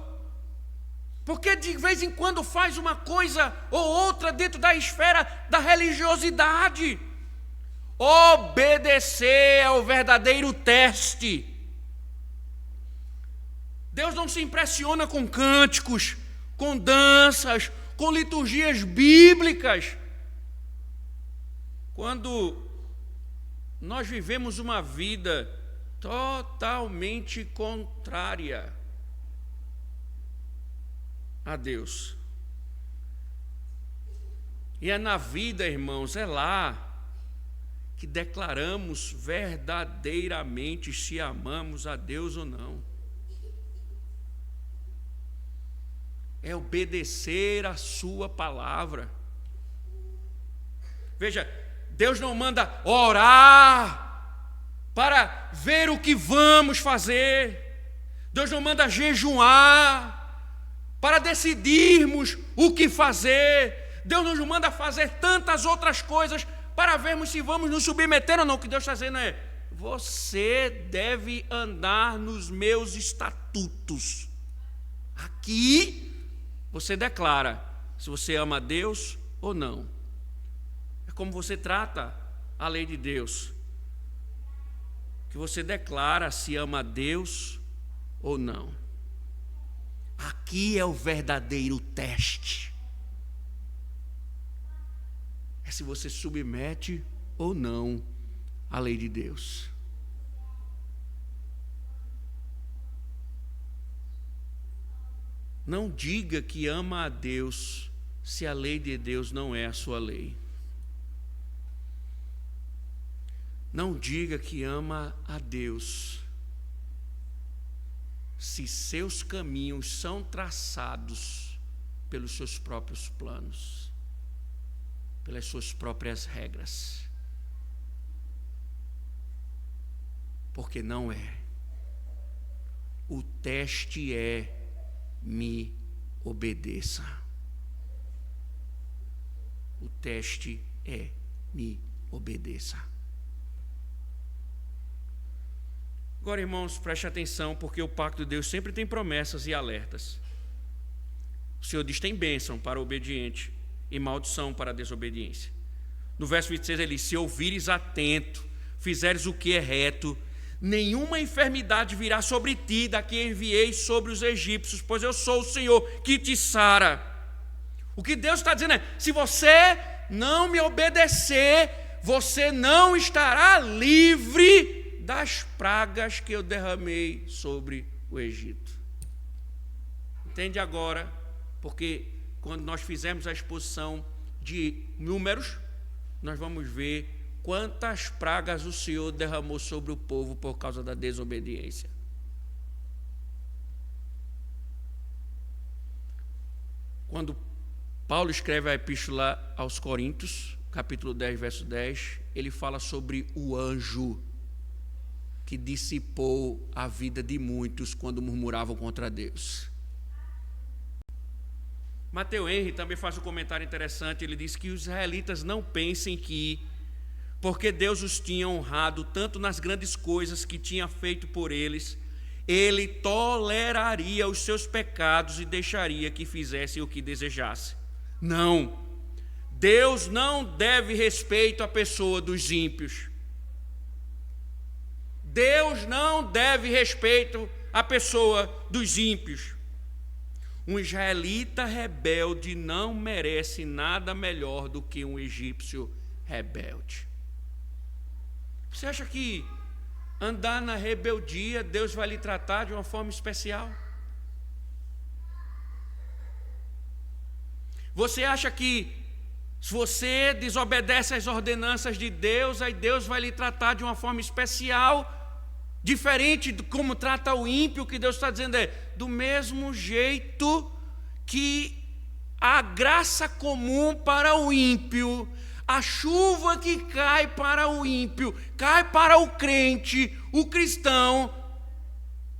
porque de vez em quando faz uma coisa ou outra dentro da esfera da religiosidade. Obedecer é o verdadeiro teste. Deus não se impressiona com cânticos, com danças, com liturgias bíblicas. Quando nós vivemos uma vida totalmente contrária a Deus. E é na vida, irmãos, é lá que declaramos verdadeiramente se amamos a Deus ou não. É obedecer a sua palavra. Veja, Deus não manda orar para ver o que vamos fazer. Deus não manda jejuar para decidirmos o que fazer. Deus não nos manda fazer tantas outras coisas para vermos se vamos nos submeter ou não. O que Deus está dizendo é, você deve andar nos meus estatutos. Aqui você declara se você ama a Deus ou não. É como você trata a lei de Deus. Que você declara se ama a Deus ou não. Aqui é o verdadeiro teste. É se você submete ou não à lei de Deus. Não diga que ama a Deus se a lei de Deus não é a sua lei. Não diga que ama a Deus se seus caminhos são traçados pelos seus próprios planos, pelas suas próprias regras. Porque não é. O teste é: me obedeça. O teste é: me obedeça. Agora, irmãos, preste atenção, porque o pacto de Deus sempre tem promessas e alertas. O Senhor diz: tem bênção para o obediente e maldição para a desobediência. No verso 26 ele diz: se ouvires atento, fizeres o que é reto, nenhuma enfermidade virá sobre ti, da que enviei sobre os egípcios, pois eu sou o Senhor que te sara. O que Deus está dizendo é: se você não me obedecer, você não estará livre das pragas que eu derramei sobre o Egito. Entende agora? Porque quando nós fizermos a exposição de Números, nós vamos ver quantas pragas o Senhor derramou sobre o povo por causa da desobediência. Quando Paulo escreve a epístola aos Coríntios, capítulo 10, verso 10, ele fala sobre o anjo que dissipou a vida de muitos quando murmuravam contra Deus. Mateus Henry também faz um comentário interessante. Ele diz que os israelitas não pensem que, porque Deus os tinha honrado tanto nas grandes coisas que tinha feito por eles, Ele toleraria os seus pecados e deixaria que fizessem o que desejasse. Não. Deus não deve respeito à pessoa dos ímpios. Deus não deve respeito à pessoa dos ímpios. Um israelita rebelde não merece nada melhor do que um egípcio rebelde. Você acha que andar na rebeldia, Deus vai lhe tratar de uma forma especial? Você acha que Se você desobedece às ordenanças de Deus, aí Deus vai lhe tratar de uma forma especial, diferente de como trata o ímpio. O que Deus está dizendo é, do mesmo jeito que a graça comum para o ímpio, a chuva que cai para o ímpio, cai para o crente, o cristão,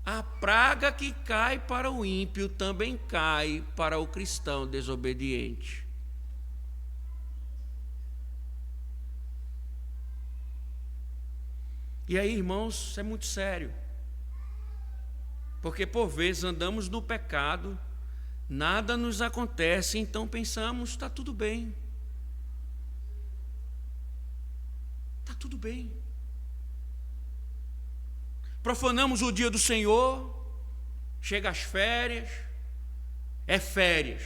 a praga que cai para o ímpio também cai para o cristão desobediente. E aí, irmãos, isso é muito sério. Porque por vezes andamos no pecado, nada nos acontece, então pensamos, está tudo bem. Está tudo bem. Profanamos o dia do Senhor, chega as férias, é férias.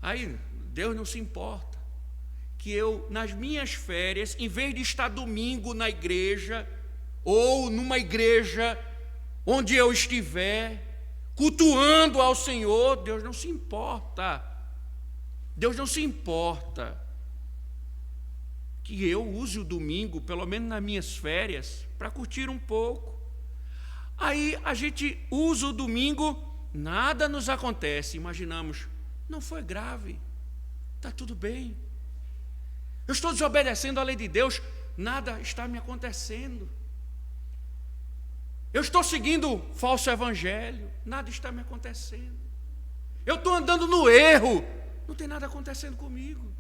Aí Deus não se importa que eu, nas minhas férias, em vez de estar domingo na igreja, ou numa igreja onde eu estiver, cultuando ao Senhor, Deus não se importa. Deus não se importa que eu use o domingo, pelo menos nas minhas férias, para curtir um pouco. Aí a gente usa o domingo, nada nos acontece, imaginamos, não foi grave, está tudo bem. Eu estou desobedecendo a lei de Deus, nada está me acontecendo. Eu estou seguindo falso evangelho, nada está me acontecendo. Eu estou andando no erro, não tem nada acontecendo comigo.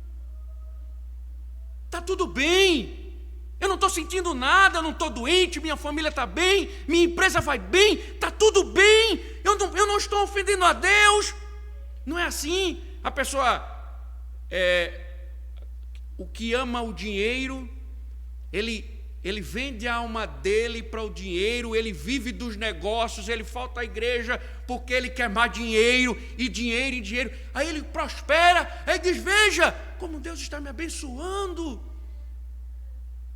Está tudo bem, eu não estou sentindo nada, eu não estou doente, minha família está bem, minha empresa vai bem, está tudo bem, eu não estou ofendendo a Deus. Não é assim. A pessoa, o que ama o dinheiro, ele vende a alma dele para o dinheiro, ele vive dos negócios, ele falta à igreja porque ele quer mais dinheiro, e dinheiro, e dinheiro. Aí ele prospera, aí diz, veja como Deus está me abençoando.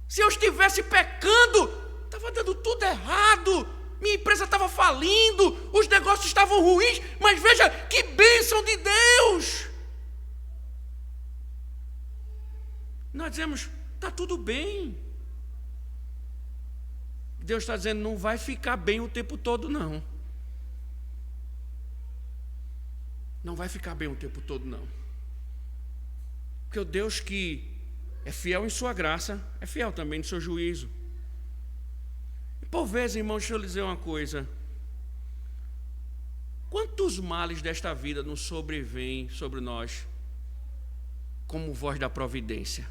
Se eu estivesse pecando, estava dando tudo errado, minha empresa estava falindo, os negócios estavam ruins, mas veja que bênção de Deus. Nós dizemos, está tudo bem. Deus está dizendo, não vai ficar bem o tempo todo, não. Não vai ficar bem o tempo todo, não. Porque o Deus que é fiel em sua graça, é fiel também no seu juízo. E por vezes, irmãos, deixa eu lhe dizer uma coisa. Quantos males desta vida nos sobrevêm sobre nós como voz da providência?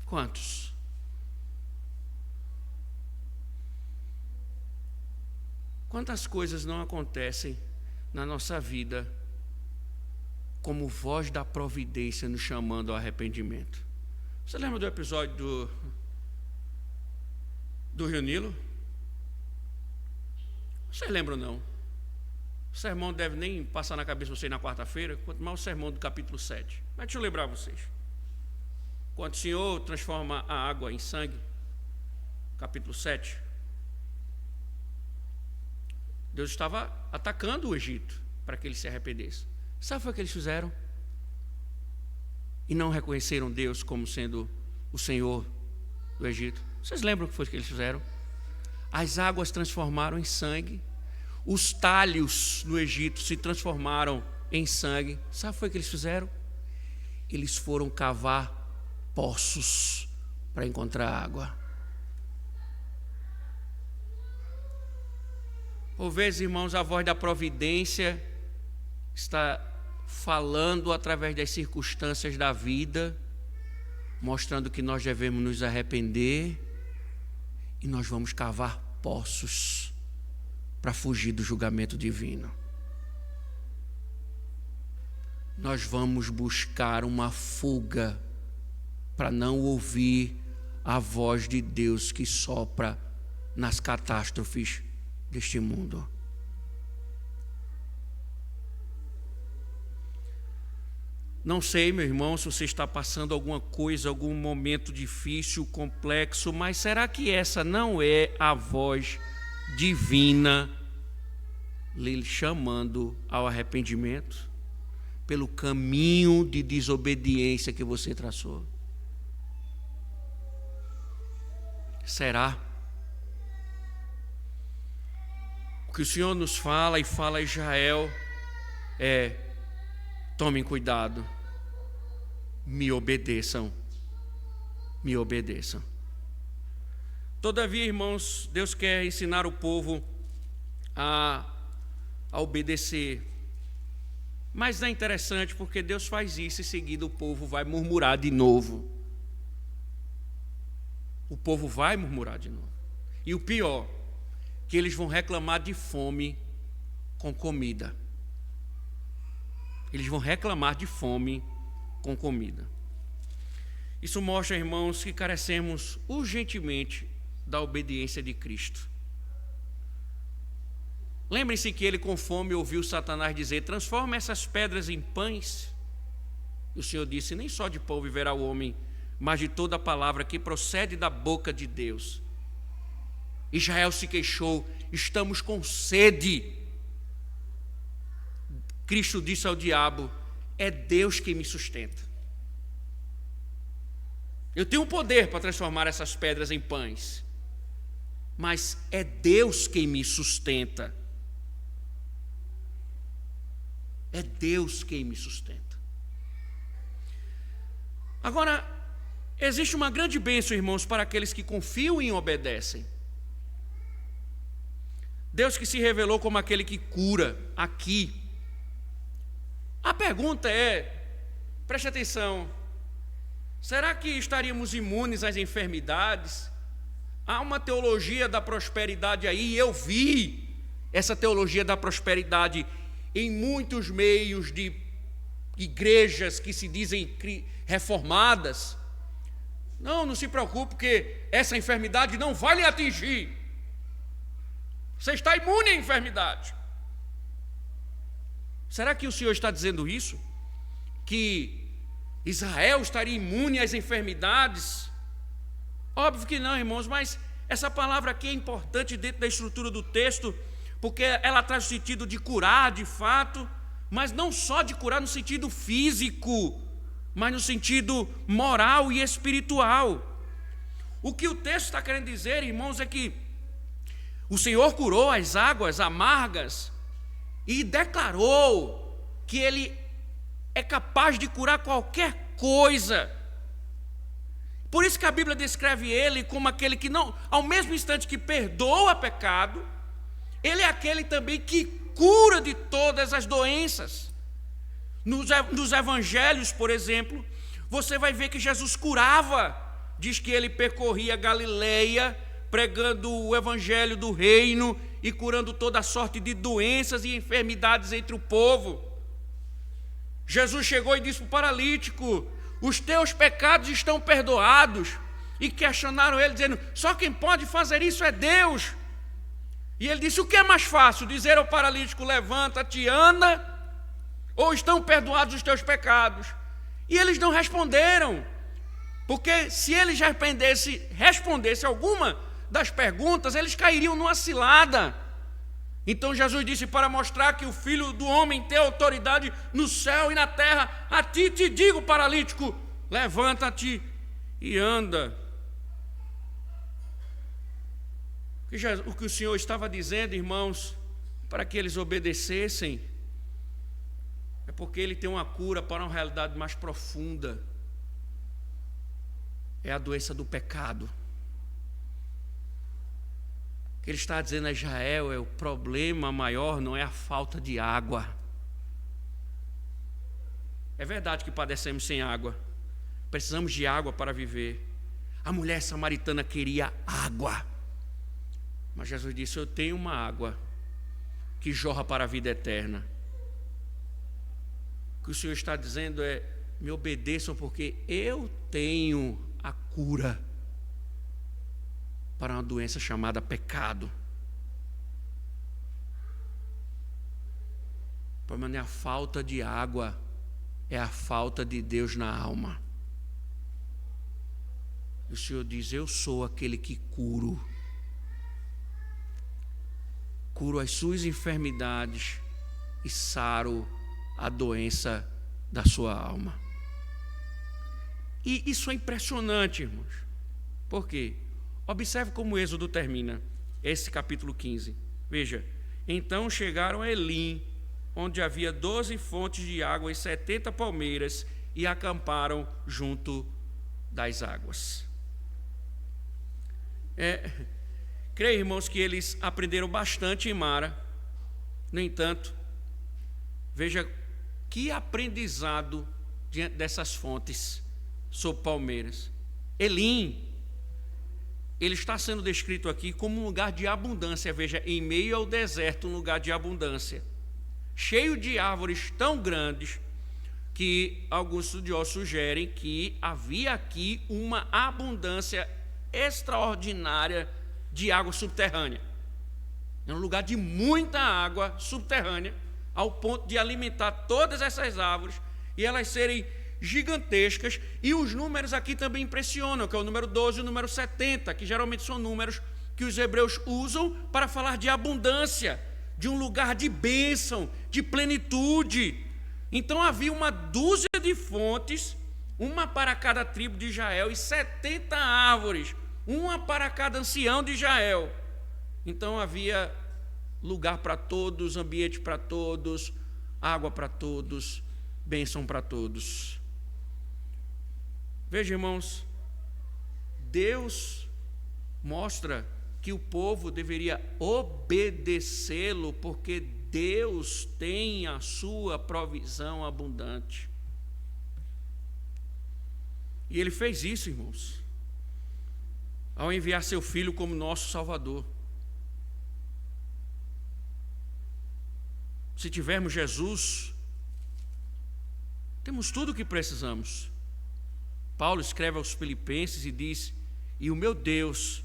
Quantos? Quantas coisas não acontecem na nossa vida como voz da providência nos chamando ao arrependimento? Você lembra do episódio do Rio Nilo? Vocês lembram não? O sermão não deve nem passar na cabeça de vocês na quarta-feira, quanto mais o sermão do capítulo 7. Mas deixa eu lembrar vocês. Quando o Senhor transforma a água em sangue, capítulo 7, Deus estava atacando o Egito para que eles se arrependessem. Sabe o que eles fizeram? E não reconheceram Deus como sendo o Senhor do Egito. Vocês lembram o que foi que eles fizeram? As águas transformaram em sangue, os talhos no Egito se transformaram em sangue. Sabe o que foi que eles fizeram? Eles foram cavar poços para encontrar água. Por vezes, irmãos, a voz da providência está falando através das circunstâncias da vida, mostrando que nós devemos nos arrepender, e nós vamos cavar poços para fugir do julgamento divino. Nós vamos buscar uma fuga para não ouvir a voz de Deus que sopra nas catástrofes deste mundo. Não sei, meu irmão, se você está passando alguma coisa, algum momento difícil, complexo, mas será que essa não é a voz divina lhe chamando ao arrependimento? pelo caminho de desobediência que você traçou? Será? O que o Senhor nos fala e fala a Israel é: tomem cuidado, me obedeçam, me obedeçam. Todavia, irmãos, Deus quer ensinar o povo a obedecer. Mas não é interessante porque Deus faz isso e em seguida o povo vai murmurar de novo. O povo vai murmurar de novo. E o pior, que eles vão reclamar de fome com comida. Eles vão reclamar de fome com comida. Isso mostra, irmãos, que carecemos urgentemente da obediência de Cristo. Lembrem-se que ele com fome ouviu Satanás dizer: transforma essas pedras em pães. E o Senhor disse: nem só de pão viverá o homem, mas de toda a palavra que procede da boca de Deus. Israel se queixou: estamos com sede. Cristo disse ao diabo: é Deus quem me sustenta. Eu tenho poder para transformar essas pedras em pães, mas é Deus quem me sustenta. É Deus quem me sustenta. Agora, existe uma grande bênção, irmãos, para aqueles que confiam e obedecem. Deus que se revelou como aquele que cura aqui. A pergunta é, preste atenção, será que estaríamos imunes às enfermidades? Há uma teologia da prosperidade aí, eu vi essa teologia da prosperidade em muitos meios de igrejas que se dizem reformadas. Não se preocupe, porque essa enfermidade não vai lhe atingir. Você está imune à enfermidade. Será que o Senhor está dizendo isso? Que Israel estaria imune às enfermidades? Óbvio que não, irmãos, mas essa palavra aqui é importante dentro da estrutura do texto, porque ela traz o sentido de curar de fato, mas não só de curar no sentido físico, mas no sentido moral e espiritual. O que o texto está querendo dizer, irmãos, é que o Senhor curou as águas amargas e declarou que Ele é capaz de curar qualquer coisa. Por isso que a Bíblia descreve Ele como aquele que não, ao mesmo instante que perdoa pecado, Ele é aquele também que cura de todas as doenças. Nos evangelhos, por exemplo, você vai ver que Jesus curava. Diz que Ele percorria Galileia, pregando o evangelho do reino e curando toda sorte de doenças e enfermidades entre o povo. Jesus chegou e disse para o paralítico: os teus pecados estão perdoados. E questionaram ele, dizendo: só quem pode fazer isso é Deus. E ele disse: o que é mais fácil, dizer ao paralítico: levanta-te, anda, ou estão perdoados os teus pecados? E eles não responderam, porque se eles respondessem alguma das perguntas, eles cairiam numa cilada. Então Jesus disse: para mostrar que o Filho do Homem tem autoridade no céu e na terra, a ti te digo, paralítico, levanta-te e anda. O que o Senhor estava dizendo, irmãos, para que eles obedecessem, é porque Ele tem uma cura para uma realidade mais profunda. É a doença do pecado. O que Ele está dizendo a Israel é: o problema maior não é a falta de água. É verdade que padecemos sem água, precisamos de água para viver. A mulher samaritana queria água, mas Jesus disse: eu tenho uma água que jorra para a vida eterna. O que o Senhor está dizendo é: me obedeçam, porque eu tenho a cura para uma doença chamada pecado. O problema não é a falta de água, é a falta de Deus na alma. E o Senhor diz: eu sou aquele que curo as suas enfermidades e saro a doença da sua alma. E isso é impressionante, irmãos. Por quê? Observe como o Êxodo termina, esse capítulo 15. Veja, então chegaram a Elim, onde havia 12 fontes de água e 70 palmeiras, e acamparam junto das águas. Creio, irmãos, que eles aprenderam bastante em Mara. No entanto, veja que aprendizado diante dessas fontes sobre palmeiras. Elim, ele está sendo descrito aqui como um lugar de abundância. Veja, em meio ao deserto, um lugar de abundância, cheio de árvores tão grandes que alguns estudiosos sugerem que havia aqui uma abundância extraordinária de água subterrânea. É um lugar de muita água subterrânea, ao ponto de alimentar todas essas árvores e elas serem gigantescas. E os números aqui também impressionam, que é o número 12 e o número 70, que geralmente são números que os hebreus usam para falar de abundância, de um lugar de bênção, de plenitude. Então havia uma dúzia de fontes, uma para cada tribo de Israel, e 70 árvores, uma para cada ancião de Israel. Então havia lugar para todos, ambiente para todos, água para todos, bênção para todos. Veja, irmãos, Deus mostra que o povo deveria obedecê-lo, porque Deus tem a sua provisão abundante. E Ele fez isso, irmãos, ao enviar seu Filho como nosso Salvador. Se tivermos Jesus, temos tudo o que precisamos. Paulo escreve aos Filipenses e diz: e o meu Deus,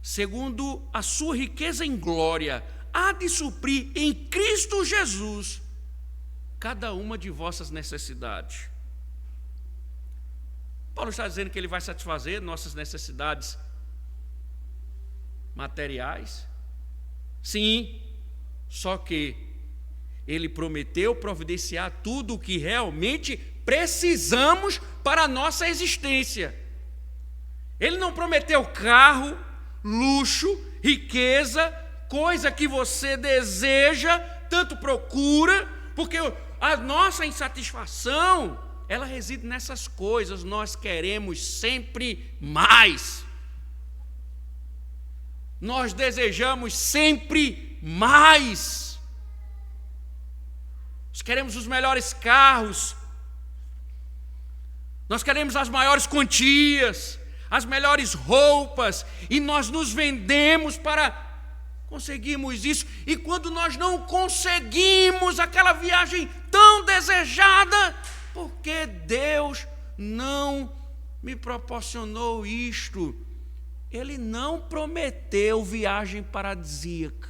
segundo a sua riqueza em glória, há de suprir em Cristo Jesus cada uma de vossas necessidades. Paulo está dizendo que Ele vai satisfazer nossas necessidades materiais? Sim, só que Ele prometeu providenciar tudo o que realmente precisamos para a nossa existência. Ele não prometeu carro, luxo, riqueza, coisa que você deseja, tanto procura, porque a nossa insatisfação, ela reside nessas coisas. Nós queremos sempre mais. Nós desejamos sempre mais. Nós queremos os melhores carros, nós queremos as maiores quantias, as melhores roupas, e nós nos vendemos para conseguirmos isso. E quando nós não conseguimos aquela viagem tão desejada, porque Deus não me proporcionou isto? Ele não prometeu viagem paradisíaca.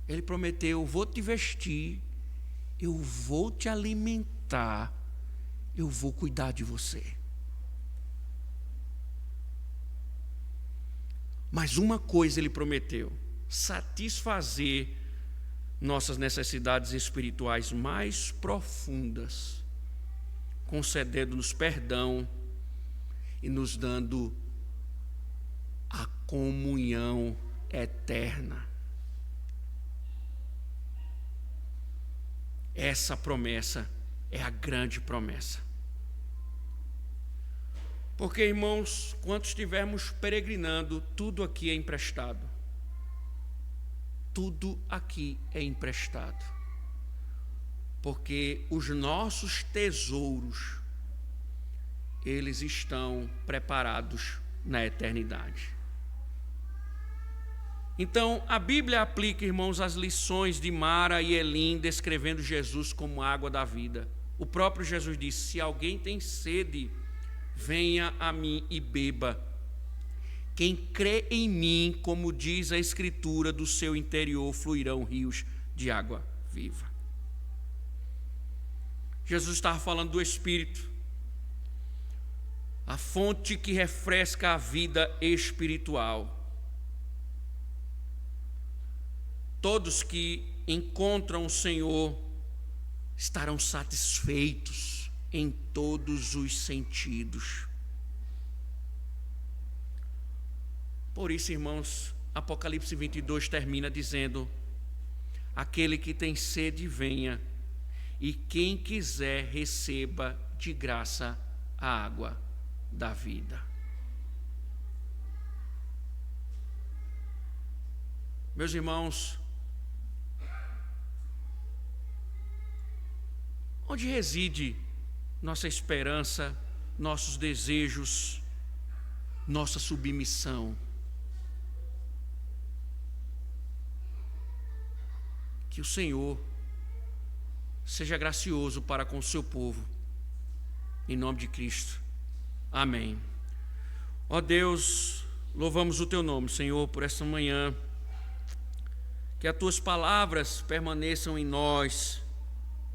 Ele prometeu: eu vou te vestir, eu vou te alimentar, eu vou cuidar de você. Mas uma coisa Ele prometeu: satisfazer nossas necessidades espirituais mais profundas, concedendo-nos perdão e nos dando a comunhão eterna. Essa promessa é a grande promessa. Porque, irmãos, quando estivermos peregrinando, tudo aqui é emprestado. Tudo aqui é emprestado. Porque os nossos tesouros, eles estão preparados na eternidade. Então, a Bíblia aplica, irmãos, as lições de Mara e Elim, descrevendo Jesus como água da vida. O próprio Jesus disse: se alguém tem sede, venha a mim e beba. Quem crê em mim, como diz a Escritura, do seu interior fluirão rios de água viva. Jesus estava falando do Espírito, a fonte que refresca a vida espiritual. Todos que encontram o Senhor estarão satisfeitos em todos os sentidos. Por isso, irmãos, Apocalipse 22 termina dizendo: aquele que tem sede, venha, e quem quiser, receba de graça a água da vida. Meus irmãos, onde reside nossa esperança, nossos desejos, nossa submissão? Que o Senhor seja gracioso para com o seu povo, em nome de Cristo. Amém. Ó Deus, louvamos o teu nome, Senhor, por esta manhã. Que as tuas palavras permaneçam em nós,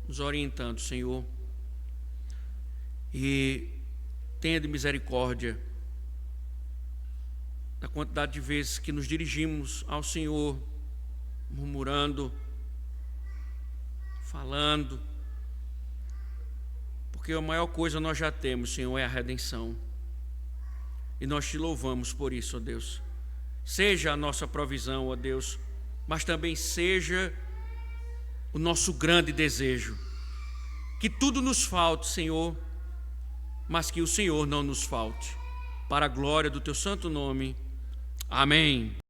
nos orientando, Senhor. E tenha de misericórdia da quantidade de vezes que nos dirigimos ao Senhor, murmurando, falando, porque a maior coisa nós já temos, Senhor, é a redenção. E nós te louvamos por isso, ó Deus. Seja a nossa provisão, ó Deus, mas também seja o nosso grande desejo. Que tudo nos falte, Senhor, mas que o Senhor não nos falte. Para a glória do teu santo nome. Amém.